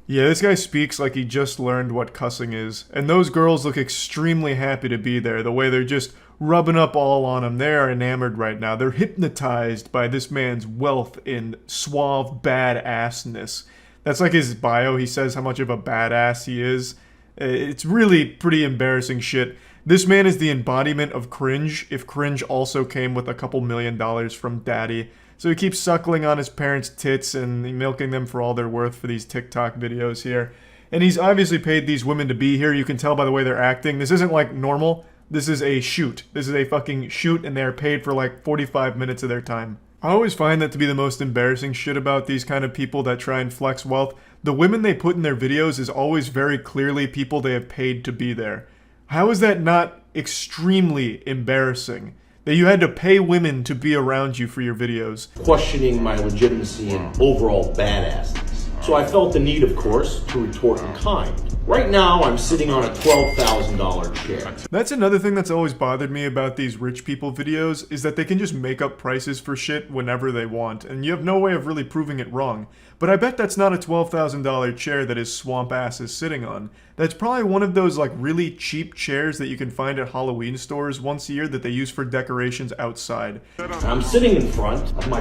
Yeah, this guy speaks like he just learned what cussing is. And those girls look extremely happy to be there, the way they're just rubbing up all on him. They're enamored right now. They're hypnotized by this man's wealth and suave badassness. That's like his bio. He says how much of a badass he is. It's really pretty embarrassing shit. This man is the embodiment of cringe, if cringe also came with a couple $1 million from daddy. So he keeps suckling on his parents' tits and milking them for all they're worth for these TikTok videos here. And he's obviously paid these women to be here. You can tell by the way they're acting. This isn't like normal. This is a shoot. This is a fucking shoot, and they're paid for like 45 minutes of their time. I always find that to be the most embarrassing shit about these kind of people that try and flex wealth. The women they put in their videos is always very clearly people they have paid to be there. How is that not extremely embarrassing? That you had to pay women to be around you for your videos. Questioning my legitimacy and overall badassness. So I felt the need, of course, to retort in kind. Right now, I'm sitting on a $12,000 chair. That's another thing that's always bothered me about these rich people videos, is that they can just make up prices for shit whenever they want, and you have no way of really proving it wrong. But I bet that's not a $12,000 chair that his swamp ass is sitting on. That's probably one of those like really cheap chairs that you can find at Halloween stores once a year that they use for decorations outside. I'm sitting in front of my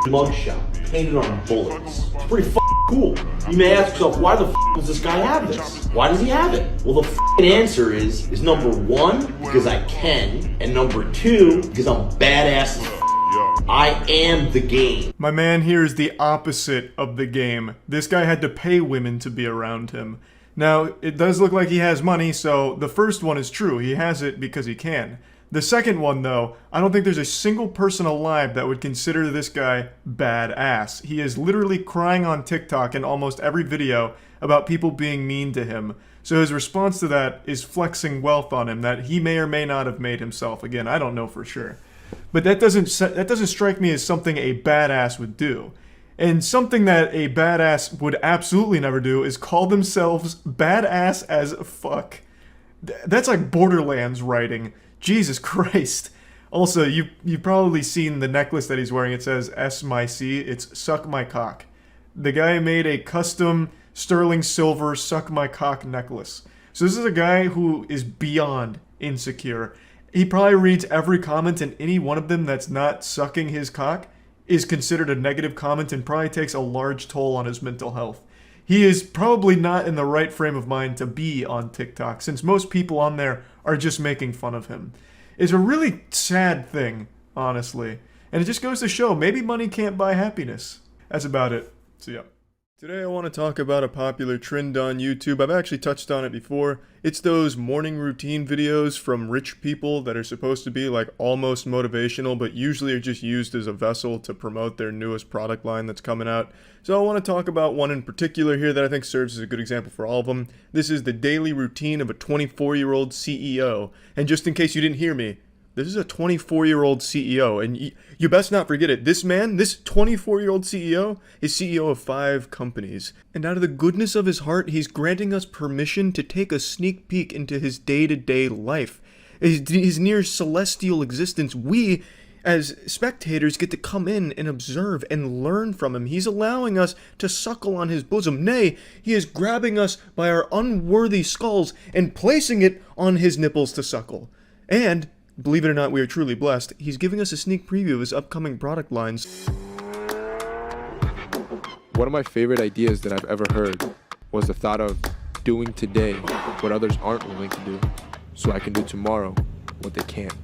mugshot, painted on bullets. It's pretty cool. You may ask yourself, why the does this guy have this? Why does he have it? Well, the answer is number 1, because I can, and number 2, because I'm badass as I am the game. My man here is the opposite of the game. This guy had to pay women to be around him. Now, it does look like he has money, so the first one is true. He has it because he can. The second one, though, I don't think there's a single person alive that would consider this guy badass. He is literally crying on TikTok in almost every video about people being mean to him. So his response to that is flexing wealth on him that he may or may not have made himself. Again, I don't know for sure. But that doesn't strike me as something a badass would do. And something that a badass would absolutely never do is call themselves badass as fuck. That's like Borderlands writing. Jesus Christ. Also, you've probably seen the necklace that he's wearing. It says S my C. It's suck my cock. The guy made a custom sterling silver suck my cock necklace. So this is a guy who is beyond insecure. He probably reads every comment, and any one of them that's not sucking his cock is considered a negative comment and probably takes a large toll on his mental health. He is probably not in the right frame of mind to be on TikTok, since most people on there are just making fun of him. It's a really sad thing, honestly. And it just goes to show, maybe money can't buy happiness. That's about it. See ya. Today I want to talk about a popular trend on YouTube. I've actually touched on it before. It's those morning routine videos from rich people that are supposed to be like almost motivational, but usually are just used as a vessel to promote their newest product line that's coming out. So I want to talk about one in particular here that I think serves as a good example for all of them. This is the daily routine of a 24-year-old CEO. And just in case you didn't hear me, this is a 24-year-old CEO, and you best not forget it. This man, this 24-year-old CEO, is CEO of 5 companies. And out of the goodness of his heart, he's granting us permission to take a sneak peek into his day-to-day life. His near celestial existence. We, as spectators get to come in and observe and learn from him. He's allowing us to suckle on his bosom. Nay, he is grabbing us by our unworthy skulls and placing it on his nipples to suckle. And, believe it or not, we are truly blessed, he's giving us a sneak preview of his upcoming product lines. One of my favorite ideas that I've ever heard was the thought of doing today what others aren't willing to do, so I can do tomorrow what they can't.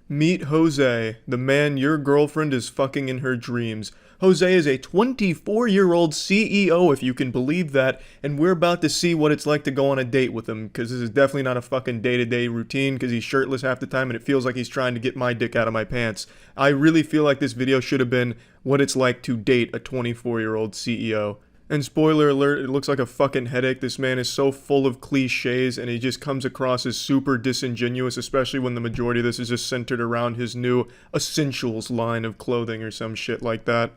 Meet Jose, the man your girlfriend is fucking in her dreams. Jose is a 24-year-old CEO, if you can believe that, and we're about to see what it's like to go on a date with him, because this is definitely not a fucking day-to-day routine, because he's shirtless half the time, and it feels like he's trying to get my dick out of my pants. I really feel like this video should have been what it's like to date a 24-year-old CEO. And spoiler alert, it looks like a fucking headache. This man is so full of cliches and he just comes across as super disingenuous, especially when the majority of this is just centered around his new essentials line of clothing or some shit like that.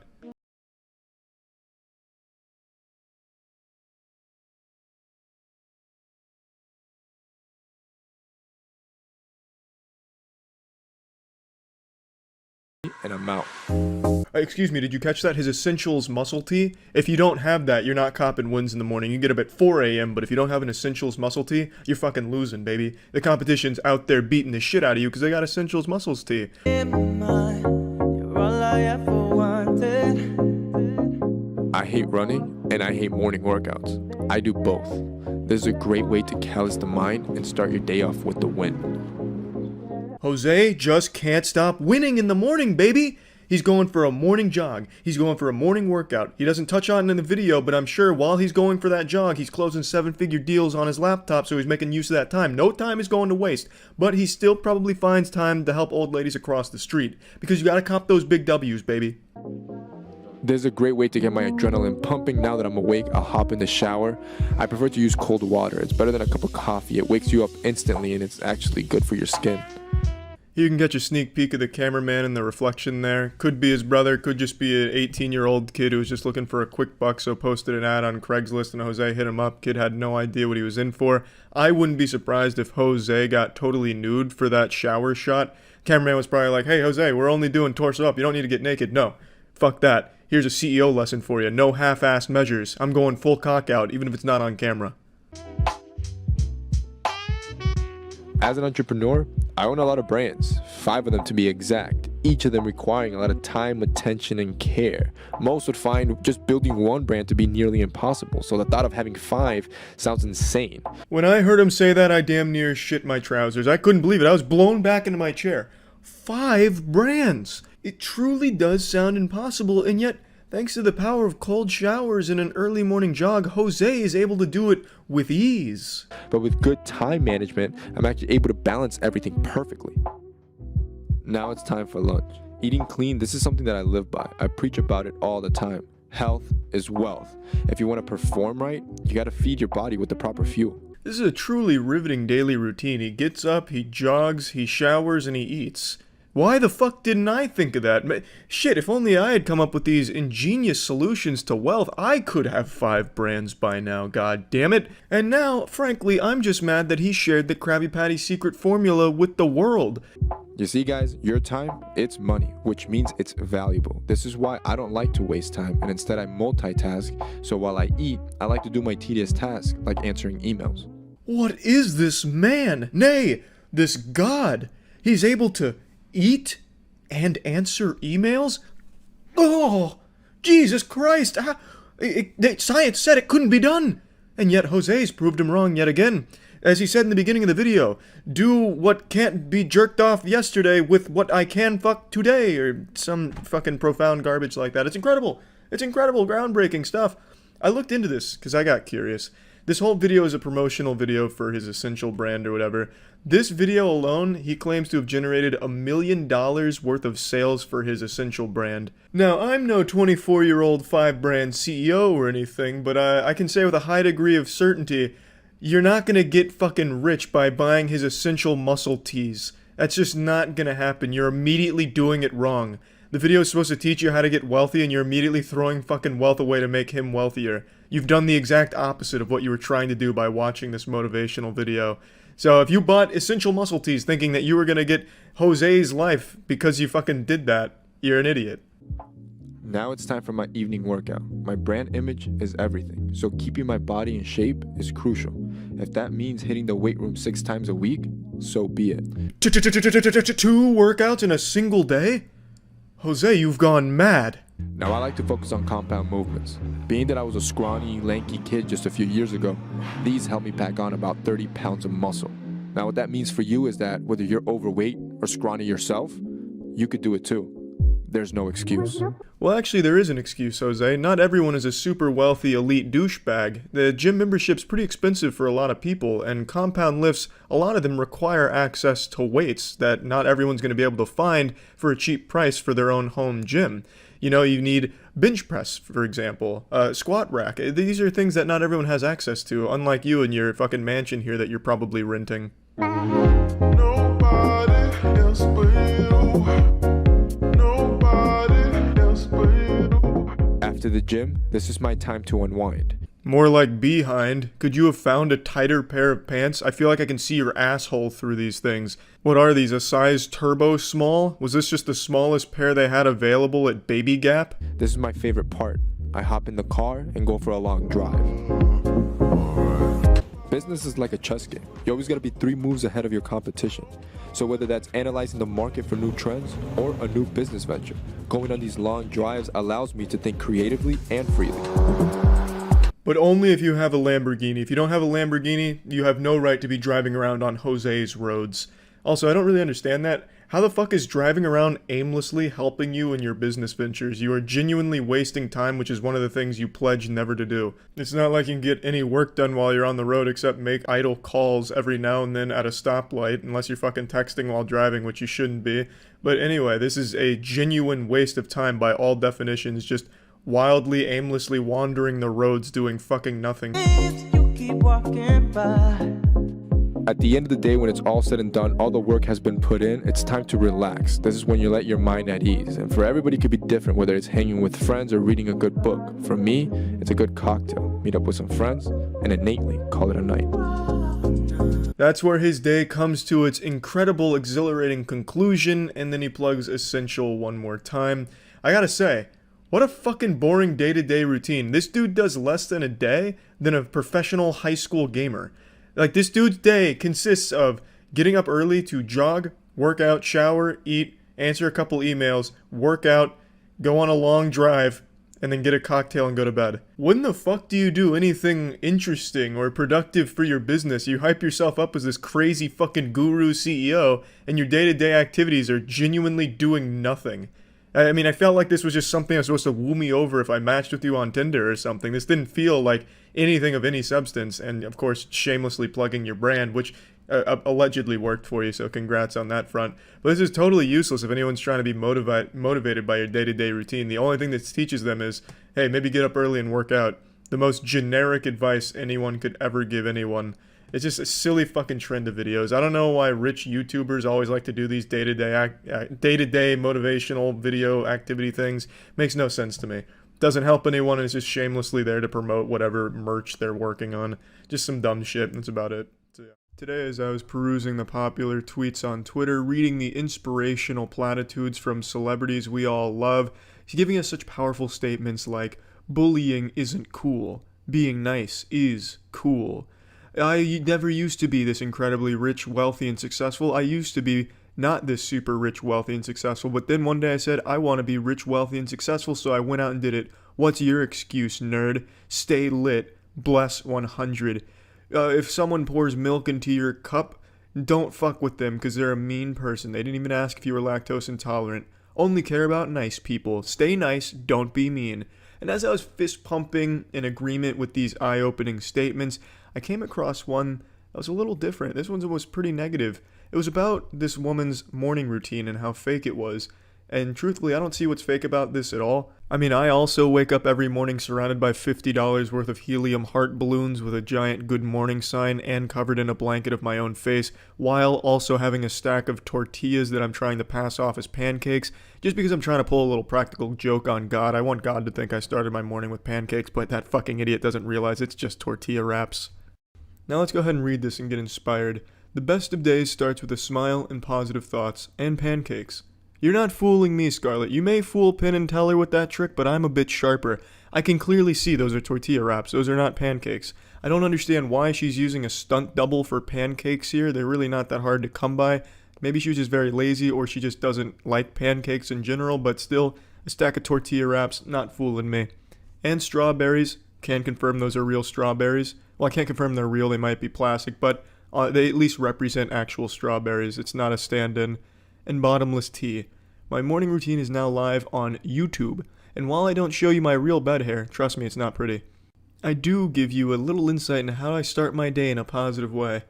And I'm out. Excuse me, did you catch that? His Essentials Muscle Tee? If you don't have that, you're not copping wins in the morning. You get up at 4 a.m., but if you don't have an Essentials Muscle Tee, you're fucking losing, baby. The competition's out there beating the shit out of you because they got Essentials Muscles Tee. I hate running and I hate morning workouts. I do both. This is a great way to callous the mind and start your day off with the win. Jose just can't stop winning in the morning, baby! He's going for a morning jog. He's going for a morning workout. He doesn't touch on it in the video, but I'm sure while he's going for that jog, he's closing 7-figure deals on his laptop, so he's making use of that time. No time is going to waste, but he still probably finds time to help old ladies across the street, because you gotta cop those big W's, baby. This is a great way to get my adrenaline pumping. Now that I'm awake, I'll hop in the shower. I prefer to use cold water. It's better than a cup of coffee. It wakes you up instantly, and it's actually good for your skin. You can get your sneak peek of the cameraman in the reflection there. Could be his brother, could just be an 18-year-old kid who was just looking for a quick buck, so posted an ad on Craigslist and Jose hit him up. Kid had no idea what he was in for. I wouldn't be surprised if Jose got totally nude for that shower shot. Cameraman was probably like, hey Jose, we're only doing torso up, you don't need to get naked. No, fuck that. Here's a CEO lesson for you. No half-assed measures. I'm going full cock out, even if it's not on camera. As an entrepreneur, I own a lot of brands, 5 of them to be exact, each of them requiring a lot of time, attention, and care. Most would find just building one brand to be nearly impossible, so the thought of having 5 sounds insane. When I heard him say that, I damn near shit my trousers. I couldn't believe it. I was blown back into my chair. 5 brands! It truly does sound impossible, and yet, thanks to the power of cold showers and an early morning jog, Jose is able to do it with ease. But with good time management, I'm actually able to balance everything perfectly. Now it's time for lunch. Eating clean, this is something that I live by. I preach about it all the time. Health is wealth. If you want to perform right, you gotta feed your body with the proper fuel. This is a truly riveting daily routine. He gets up, he jogs, he showers, and he eats. Why the fuck didn't I think of that? Shit, if only I had come up with these ingenious solutions to wealth, I could have 5 brands by now, god damn it. And now, frankly, I'm just mad that he shared the Krabby Patty secret formula with the world. You see guys, your time, it's money, which means it's valuable. This is why I don't like to waste time, and instead I multitask, so while I eat, I like to do my tedious tasks, like answering emails. What is this man? Nay, this god. He's able to eat and answer emails? Oh, Jesus Christ! Science said it couldn't be done! And yet Jose's proved him wrong yet again. As he said in the beginning of the video, do what can't be jerked off yesterday with what I can fuck today, or some fucking profound garbage like that. It's incredible. It's incredible, groundbreaking stuff. I looked into this because I got curious. This whole video is a promotional video for his essential brand or whatever. This video alone, he claims to have generated $1 million worth of sales for his essential brand. Now, I'm no 24-year-old 5-brand CEO or anything, but I can say with a high degree of certainty, you're not gonna get fucking rich by buying his essential muscle tees. That's just not gonna happen. You're immediately doing it wrong. The video is supposed to teach you how to get wealthy, and you're immediately throwing fucking wealth away to make him wealthier. You've done the exact opposite of what you were trying to do by watching this motivational video. So if you bought Essential Muscle Teas thinking that you were gonna get Jose's life because you fucking did that, you're an idiot. Now it's time for my evening workout. My brand image is everything, so keeping my body in shape is crucial. If that means hitting the weight room 6 times a week, so be it. 2 workouts in a single day? Jose, you've gone mad. Now I like to focus on compound movements. Being that I was a scrawny, lanky kid just a few years ago, these help me pack on about 30 pounds of muscle. Now what that means for you is that whether you're overweight or scrawny yourself, you could do it too. There's no excuse. Well, actually, there is an excuse, Jose. Not everyone is a super wealthy elite douchebag. The gym membership's pretty expensive for a lot of people, and compound lifts, a lot of them require access to weights that not everyone's going to be able to find for a cheap price for their own home gym. You know, you need bench press, for example, squat rack. These are things that not everyone has access to, unlike you and your fucking mansion here that you're probably renting. Nobody else but you. After the gym, this is my time to unwind. More like behind. Could you have found a tighter pair of pants? I feel like I can see your asshole through these things. What are these, a size turbo small? Was this just the smallest pair they had available at Baby Gap? This is my favorite part. I hop in the car and go for a long drive. Business is like a chess game. You always gotta be 3 moves ahead of your competition. So whether that's analyzing the market for new trends or a new business venture, going on these long drives allows me to think creatively and freely. But only if you have a Lamborghini. If you don't have a Lamborghini, you have no right to be driving around on Jose's roads. Also, I don't really understand that. How the fuck is driving around aimlessly helping you in your business ventures? You are genuinely wasting time, which is one of the things you pledge never to do. It's not like you can get any work done while you're on the road except make idle calls every now and then at a stoplight, unless you're fucking texting while driving, which you shouldn't be. But anyway, this is a genuine waste of time by all definitions, just wildly, aimlessly wandering the roads doing fucking nothing. You keep walking by. At the end of the day, when it's all said and done, all the work has been put in, it's time to relax. This is when you let your mind at ease. And for everybody, it could be different, whether it's hanging with friends or reading a good book. For me, it's a good cocktail. Meet up with some friends and innately call it a night. That's where his day comes to its incredible, exhilarating conclusion, and then he plugs Essential one more time. I gotta say, what a fucking boring day-to-day routine. This dude does less than a day than a professional high school gamer. Like, this dude's day consists of getting up early to jog, work out, shower, eat, answer a couple emails, work out, go on a long drive, and then get a cocktail and go to bed. When the fuck do you do anything interesting or productive for your business? You hype yourself up as this crazy fucking guru CEO, and your day-to-day activities are genuinely doing nothing. I mean, I felt like this was just something that was supposed to woo me over if I matched with you on Tinder or something. This didn't feel like anything of any substance, and of course, shamelessly plugging your brand, which allegedly worked for you, so congrats on that front. But this is totally useless if anyone's trying to be motivated by your day-to-day routine. The only thing this teaches them is, hey, maybe get up early and work out. The most generic advice anyone could ever give anyone. It's just a silly fucking trend of videos. I don't know why rich YouTubers always like to do these day-to-day motivational video activity things. Makes no sense to me. Doesn't help anyone, and it's just shamelessly there to promote whatever merch they're working on. Just some dumb shit, that's about it. So, yeah. Today, as I was perusing the popular tweets on Twitter, reading the inspirational platitudes from celebrities we all love, he's giving us such powerful statements like, bullying isn't cool, being nice is cool. I never used to be this incredibly rich, wealthy, and successful. I used to be not this super rich, wealthy, and successful, but then one day I said, I want to be rich, wealthy, and successful, so I went out and did it. What's your excuse, nerd? Stay lit. Bless 100. If someone pours milk into your cup, don't fuck with them because they're a mean person. They didn't even ask if you were lactose intolerant. Only care about nice people. Stay nice, don't be mean. And as I was fist pumping in agreement with these eye-opening statements, I came across one that was a little different. This one was pretty negative. It was about this woman's morning routine and how fake it was. And truthfully, I don't see what's fake about this at all. I mean, I also wake up every morning surrounded by $50 worth of helium heart balloons with a giant good morning sign and covered in a blanket of my own face, while also having a stack of tortillas that I'm trying to pass off as pancakes, just because I'm trying to pull a little practical joke on God. I want God to think I started my morning with pancakes, but that fucking idiot doesn't realize it's just tortilla wraps. Now let's go ahead and read this and get inspired. The best of days starts with a smile and positive thoughts, and pancakes. You're not fooling me, Scarlett. You may fool Penn and Teller with that trick, but I'm a bit sharper. I can clearly see those are tortilla wraps. Those are not pancakes. I don't understand why she's using a stunt double for pancakes here. They're really not that hard to come by. Maybe she was just very lazy, or she just doesn't like pancakes in general, but still, a stack of tortilla wraps, not fooling me. And strawberries. Can confirm those are real strawberries. Well, I can't confirm they're real. They might be plastic, but they at least represent actual strawberries. It's not a stand-in. And bottomless tea. My morning routine is now live on YouTube, and while I don't show you my real bed hair, trust me, it's not pretty, I do give you a little insight into how I start my day in a positive way.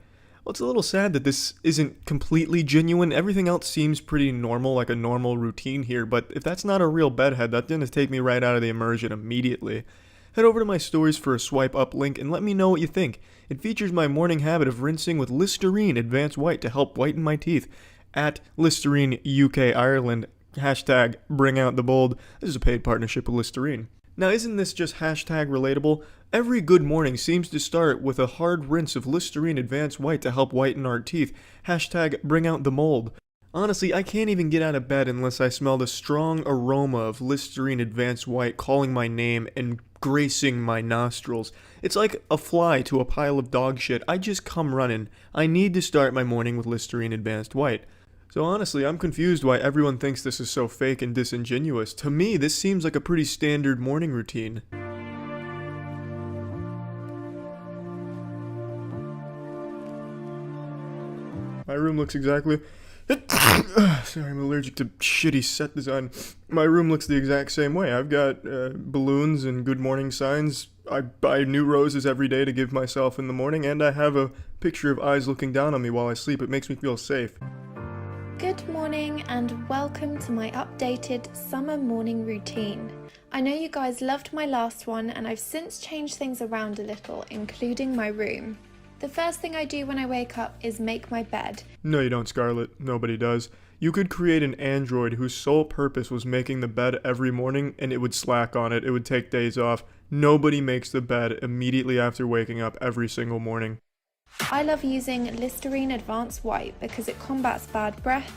Well, it's a little sad that this isn't completely genuine. Everything else seems pretty normal, like a normal routine here, but if that's not a real bedhead, that's gonna take me right out of the immersion immediately. Head over to my stories for a swipe up link and let me know what you think. It features my morning habit of rinsing with Listerine Advanced White to help whiten my teeth. At Listerine UK Ireland, hashtag bring out the bold. This is a paid partnership with Listerine. Now, isn't this just hashtag relatable? Every good morning seems to start with a hard rinse of Listerine Advanced White to help whiten our teeth. Hashtag bring out the mold. Honestly, I can't even get out of bed unless I smell the strong aroma of Listerine Advanced White calling my name and gracing my nostrils. It's like a fly to a pile of dog shit. I just come running. I need to start my morning with Listerine Advanced White. So honestly, I'm confused why everyone thinks this is so fake and disingenuous. To me, this seems like a pretty standard morning routine. My room looks exactly... Sorry, I'm allergic to shitty set design. My room looks the exact same way. I've got balloons and good morning signs. I buy new roses every day to give myself in the morning, and I have a picture of eyes looking down on me while I sleep. It makes me feel safe. Good morning and welcome to my updated summer morning routine. I know you guys loved my last one and I've since changed things around a little, including my room. The first thing I do when I wake up is make my bed. No, you don't, Scarlett. Nobody does. You could create an android whose sole purpose was making the bed every morning and it would slack on it. It would take days off. Nobody makes the bed immediately after waking up every single morning. I love using Listerine Advanced White because it combats bad breath,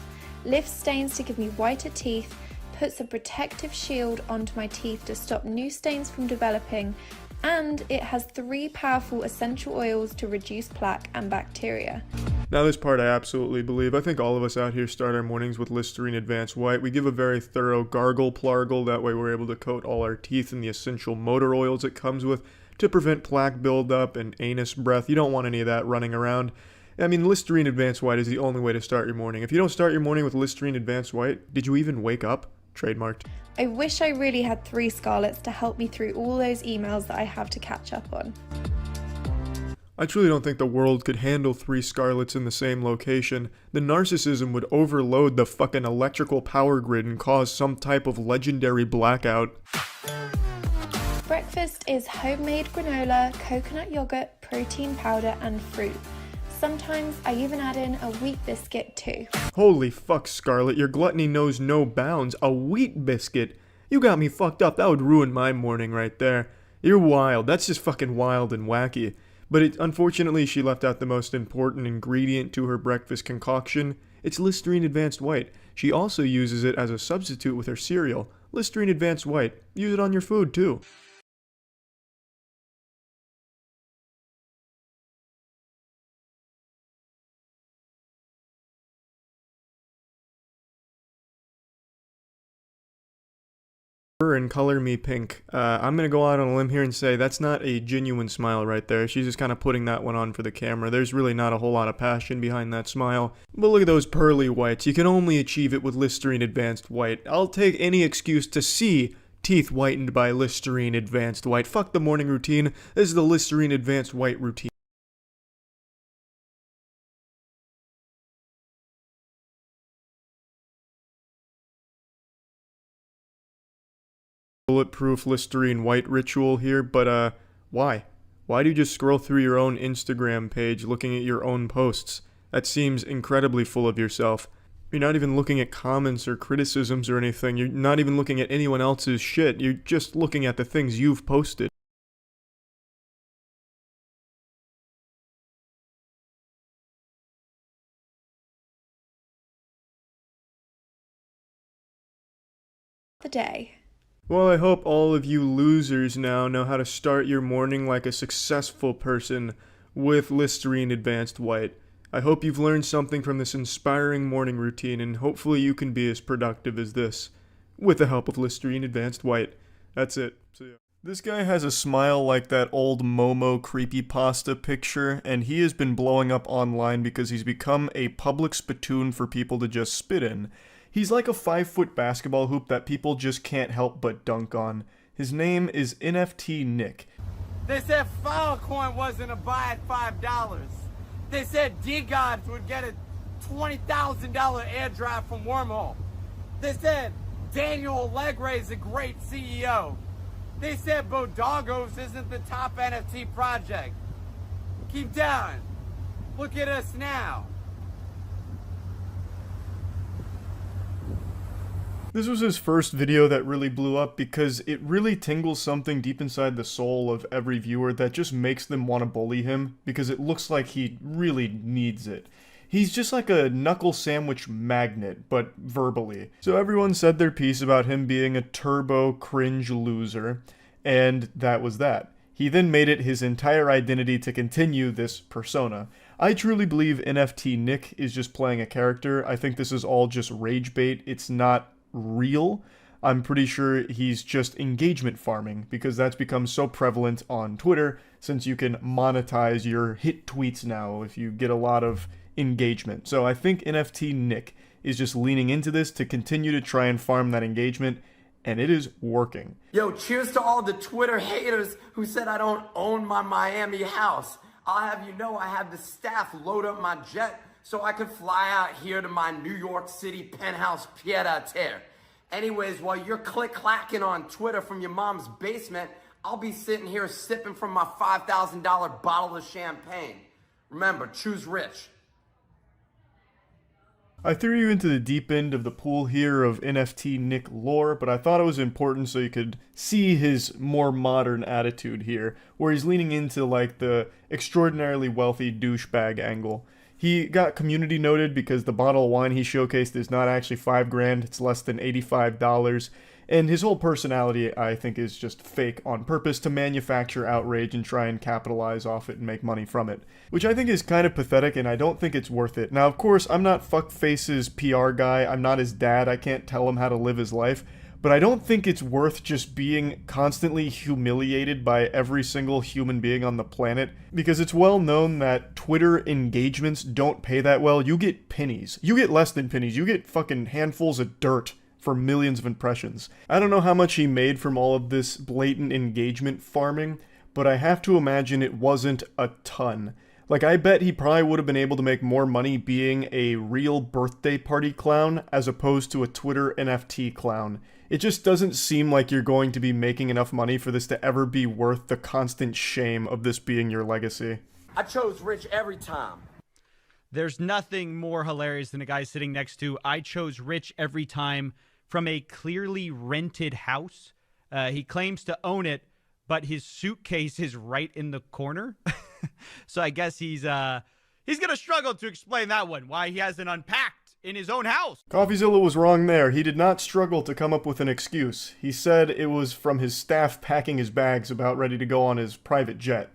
lifts stains to give me whiter teeth, puts a protective shield onto my teeth to stop new stains from developing, and it has 3 powerful essential oils to reduce plaque and bacteria. Now this part I absolutely believe. I think all of us out here start our mornings with Listerine Advanced White. We give a very thorough gargle plargle, that way we're able to coat all our teeth in the essential motor oils it comes with to prevent plaque buildup and anus breath. You don't want any of that running around. I mean, Listerine Advanced White is the only way to start your morning. If you don't start your morning with Listerine Advanced White, did you even wake up? Trademarked. I wish I really had 3 Scarletts to help me through all those emails that I have to catch up on. I truly don't think the world could handle 3 Scarletts in the same location. The narcissism would overload the fucking electrical power grid and cause some type of legendary blackout. Breakfast is homemade granola, coconut yogurt, protein powder and fruit. Sometimes I even add in a wheat biscuit too. Holy fuck, Scarlett, your gluttony knows no bounds. A wheat biscuit? You got me fucked up. That would ruin my morning right there. You're wild. That's just fucking wild and wacky. But unfortunately, she left out the most important ingredient to her breakfast concoction. It's Listerine Advanced White. She also uses it as a substitute with her cereal. Listerine Advanced White. Use it on your food too. And color me pink. I'm gonna go out on a limb here and say that's not a genuine smile right there. She's just kind of putting that one on for the camera. There's really not a whole lot of passion behind that smile. But look at those pearly whites. You can only achieve it with Listerine Advanced White. I'll take any excuse to see teeth whitened by Listerine Advanced White. Fuck the morning routine. This is the Listerine Advanced White routine. Bulletproof Listerine White ritual here, but why? Why do you just scroll through your own Instagram page looking at your own posts? That seems incredibly full of yourself. You're not even looking at comments or criticisms or anything. You're not even looking at anyone else's shit. You're just looking at the things you've posted. the day. Well, I hope all of you losers now know how to start your morning like a successful person with Listerine Advanced White. I hope you've learned something from this inspiring morning routine, and hopefully you can be as productive as this with the help of Listerine Advanced White. That's it. See ya. This guy has a smile like that old Momo creepypasta picture, and he has been blowing up online because he's become a public spittoon for people to just spit in. He's like a 5-foot basketball hoop that people just can't help but dunk on. His name is NFT Nick. They said Filecoin wasn't a buy at $5. They said D-Gods would get a $20,000 airdrop from Wormhole. They said Daniel Allegre is a great CEO. They said Bodogos isn't the top NFT project. Keep down. Look at us now. This was his first video that really blew up because it really tingles something deep inside the soul of every viewer that just makes them want to bully him because it looks like he really needs it. He's just like a knuckle sandwich magnet, but verbally. So everyone said their piece about him being a turbo cringe loser, and that was that. He then made it his entire identity to continue this persona. I truly believe NFT Nick is just playing a character. I think this is all just rage bait. It's not real. I'm pretty sure he's just engagement farming because that's become so prevalent on Twitter since you can monetize your hit tweets now if you get a lot of engagement. So I think NFT Nick is just leaning into this to continue to try and farm that engagement, and it is working. Yo, cheers to all the Twitter haters who said I don't own my Miami house. I'll have you know I had the staff load up my jet so I could fly out here to my New York City penthouse pied-à-terre. Anyways, while you're click-clacking on Twitter from your mom's basement, I'll be sitting here sipping from my $5,000 bottle of champagne. Remember, choose rich. I threw you into the deep end of the pool here of NFT Nick lore, but I thought it was important so you could see his more modern attitude here, where he's leaning into like the extraordinarily wealthy douchebag angle. He got community noted because the bottle of wine he showcased is not actually $5,000, it's less than $85. And his whole personality, I think, is just fake on purpose to manufacture outrage and try and capitalize off it and make money from it. Which I think is kind of pathetic, and I don't think it's worth it. Now, of course, I'm not Fuckface's PR guy, I'm not his dad, I can't tell him how to live his life, but I don't think it's worth just being constantly humiliated by every single human being on the planet, because it's well known that Twitter engagements don't pay that well. You get pennies. You get less than pennies. You get fucking handfuls of dirt for millions of impressions. I don't know how much he made from all of this blatant engagement farming, but I have to imagine it wasn't a ton. Like, I bet he probably would have been able to make more money being a real birthday party clown as opposed to a Twitter NFT clown. It just doesn't seem like you're going to be making enough money for this to ever be worth the constant shame of this being your legacy. I chose rich every time. There's nothing more hilarious than a guy sitting next to I chose rich every time from a clearly rented house. He claims to own it, but his suitcase is right in the corner. So I guess he's going to struggle to explain that one, why he hasn't unpacked in his own house. CoffeeZilla was wrong there. He did not struggle to come up with an excuse. He said it was from his staff packing his bags about ready to go on his private jet.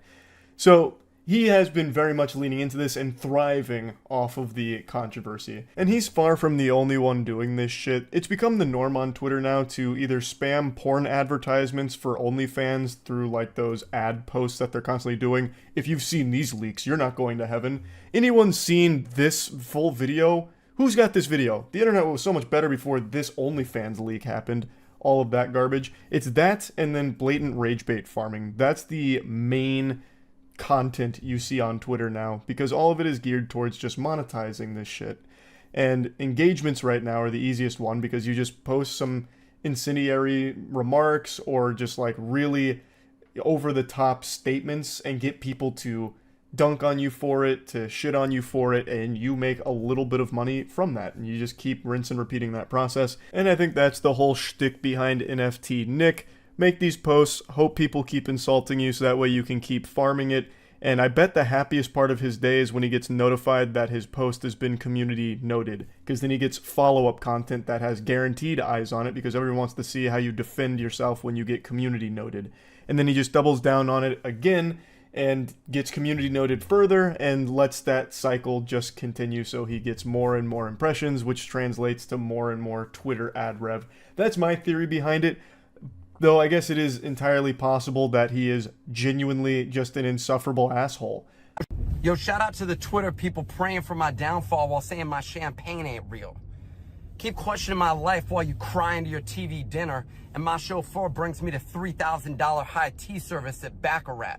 So he has been very much leaning into this and thriving off of the controversy. And he's far from the only one doing this shit. It's become the norm on Twitter now to either spam porn advertisements for OnlyFans through like those ad posts that they're constantly doing. If you've seen these leaks, you're not going to heaven. Anyone seen this full video? Who's got this video? The internet was so much better before this OnlyFans leak happened. All of that garbage. It's that and then blatant rage bait farming. That's the main content you see on Twitter now, because all of it is geared towards just monetizing this shit. And engagements right now are the easiest one because you just post some incendiary remarks or just like really over the top statements and get people to dunk on you for it, to shit on you for it, and you make a little bit of money from that. And you just keep rinse and repeating that process. And I think that's the whole shtick behind NFT Nick. Make these posts, hope people keep insulting you so that way you can keep farming it, And I bet the happiest part of his day is when he gets notified that his post has been community noted, because then he gets follow-up content that has guaranteed eyes on it, because everyone wants to see how you defend yourself when you get community noted. And then he just doubles down on it again and gets community noted further and lets that cycle just continue, so he gets more and more impressions, which translates to more and more Twitter ad rev. That's my theory behind it. Though I guess it is entirely possible that he is genuinely just an insufferable asshole. Yo, shout out to the Twitter people praying for my downfall while saying my champagne ain't real. Keep questioning my life while you cry into your TV dinner, and my chauffeur brings me to $3,000 high tea service at Baccarat.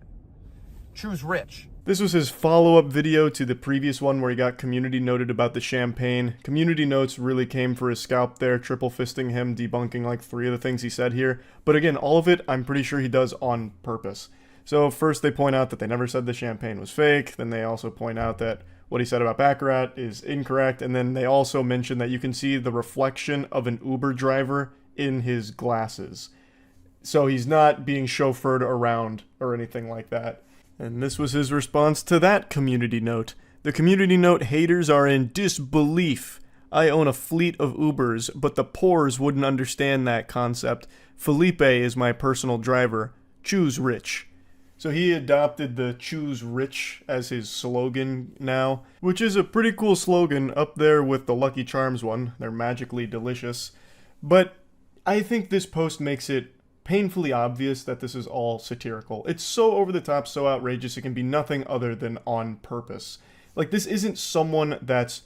Choose rich. This was his follow-up video to the previous one where he got community noted about the champagne. Community notes really came for his scalp there, triple fisting him, debunking like 3 of the things he said here. But again, all of it, I'm pretty sure he does on purpose. So first they point out that they never said the champagne was fake. Then they also point out that what he said about Baccarat is incorrect. And then they also mention that you can see the reflection of an Uber driver in his glasses. So he's not being chauffeured around or anything like that. And this was his response to that community note. The community note haters are in disbelief. I own a fleet of Ubers, but the poors wouldn't understand that concept. Felipe is my personal driver. Choose rich. So he adopted the choose rich as his slogan now, which is a pretty cool slogan up there with the Lucky Charms one. They're magically delicious. But I think this post makes it painfully obvious that this is all satirical. It's so over the top, so outrageous, it can be nothing other than on purpose. Like, this isn't someone that's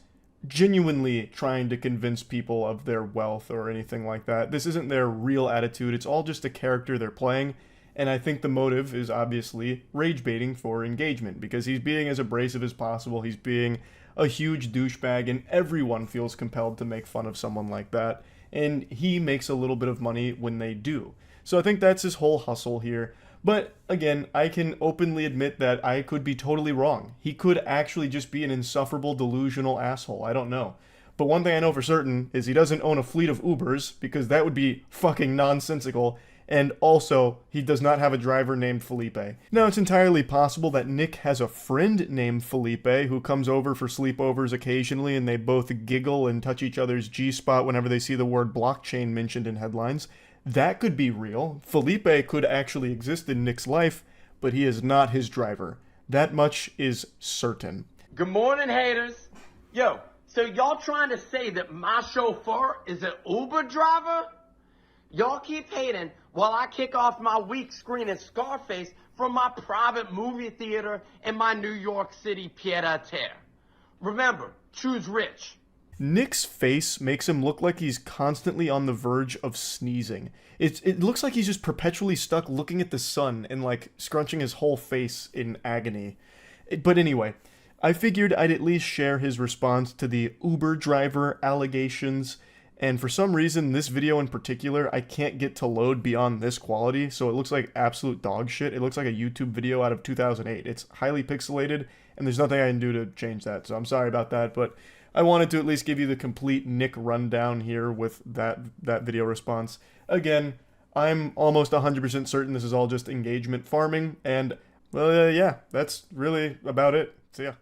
genuinely trying to convince people of their wealth or anything like that. This isn't their real attitude. It's all just a character they're playing. And I think the motive is obviously rage baiting for engagement, because he's being as abrasive as possible. He's being a huge douchebag, and everyone feels compelled to make fun of someone like that. And he makes a little bit of money when they do. So I think that's his whole hustle here. But again, I can openly admit that I could be totally wrong. He could actually just be an insufferable, delusional asshole. I don't know. But one thing I know for certain is he doesn't own a fleet of Ubers, because that would be fucking nonsensical. And also, he does not have a driver named Felipe. Now, it's entirely possible that Nick has a friend named Felipe who comes over for sleepovers occasionally, and they both giggle and touch each other's G-spot whenever they see the word blockchain mentioned in headlines. That could be real. Felipe could actually exist in Nick's life, but he is not his driver. That much is certain. Good morning, haters. Yo, so y'all trying to say that my chauffeur is an Uber driver? Y'all keep hating while I kick off my week screening Scarface from my private movie theater in my New York City pied-à-terre. Remember, choose rich. Nick's face makes him look like he's constantly on the verge of sneezing. It looks like he's just perpetually stuck looking at the sun and like scrunching his whole face in agony. But anyway, I figured I'd at least share his response to the Uber driver allegations. And for some reason, this video in particular, I can't get to load beyond this quality, so it looks like absolute dog shit. It looks like a YouTube video out of 2008. It's highly pixelated, and there's nothing I can do to change that, so I'm sorry about that, but I wanted to at least give you the complete Nick rundown here with that video response. Again, I'm almost 100% certain this is all just engagement farming, and, well, yeah, that's really about it. See ya.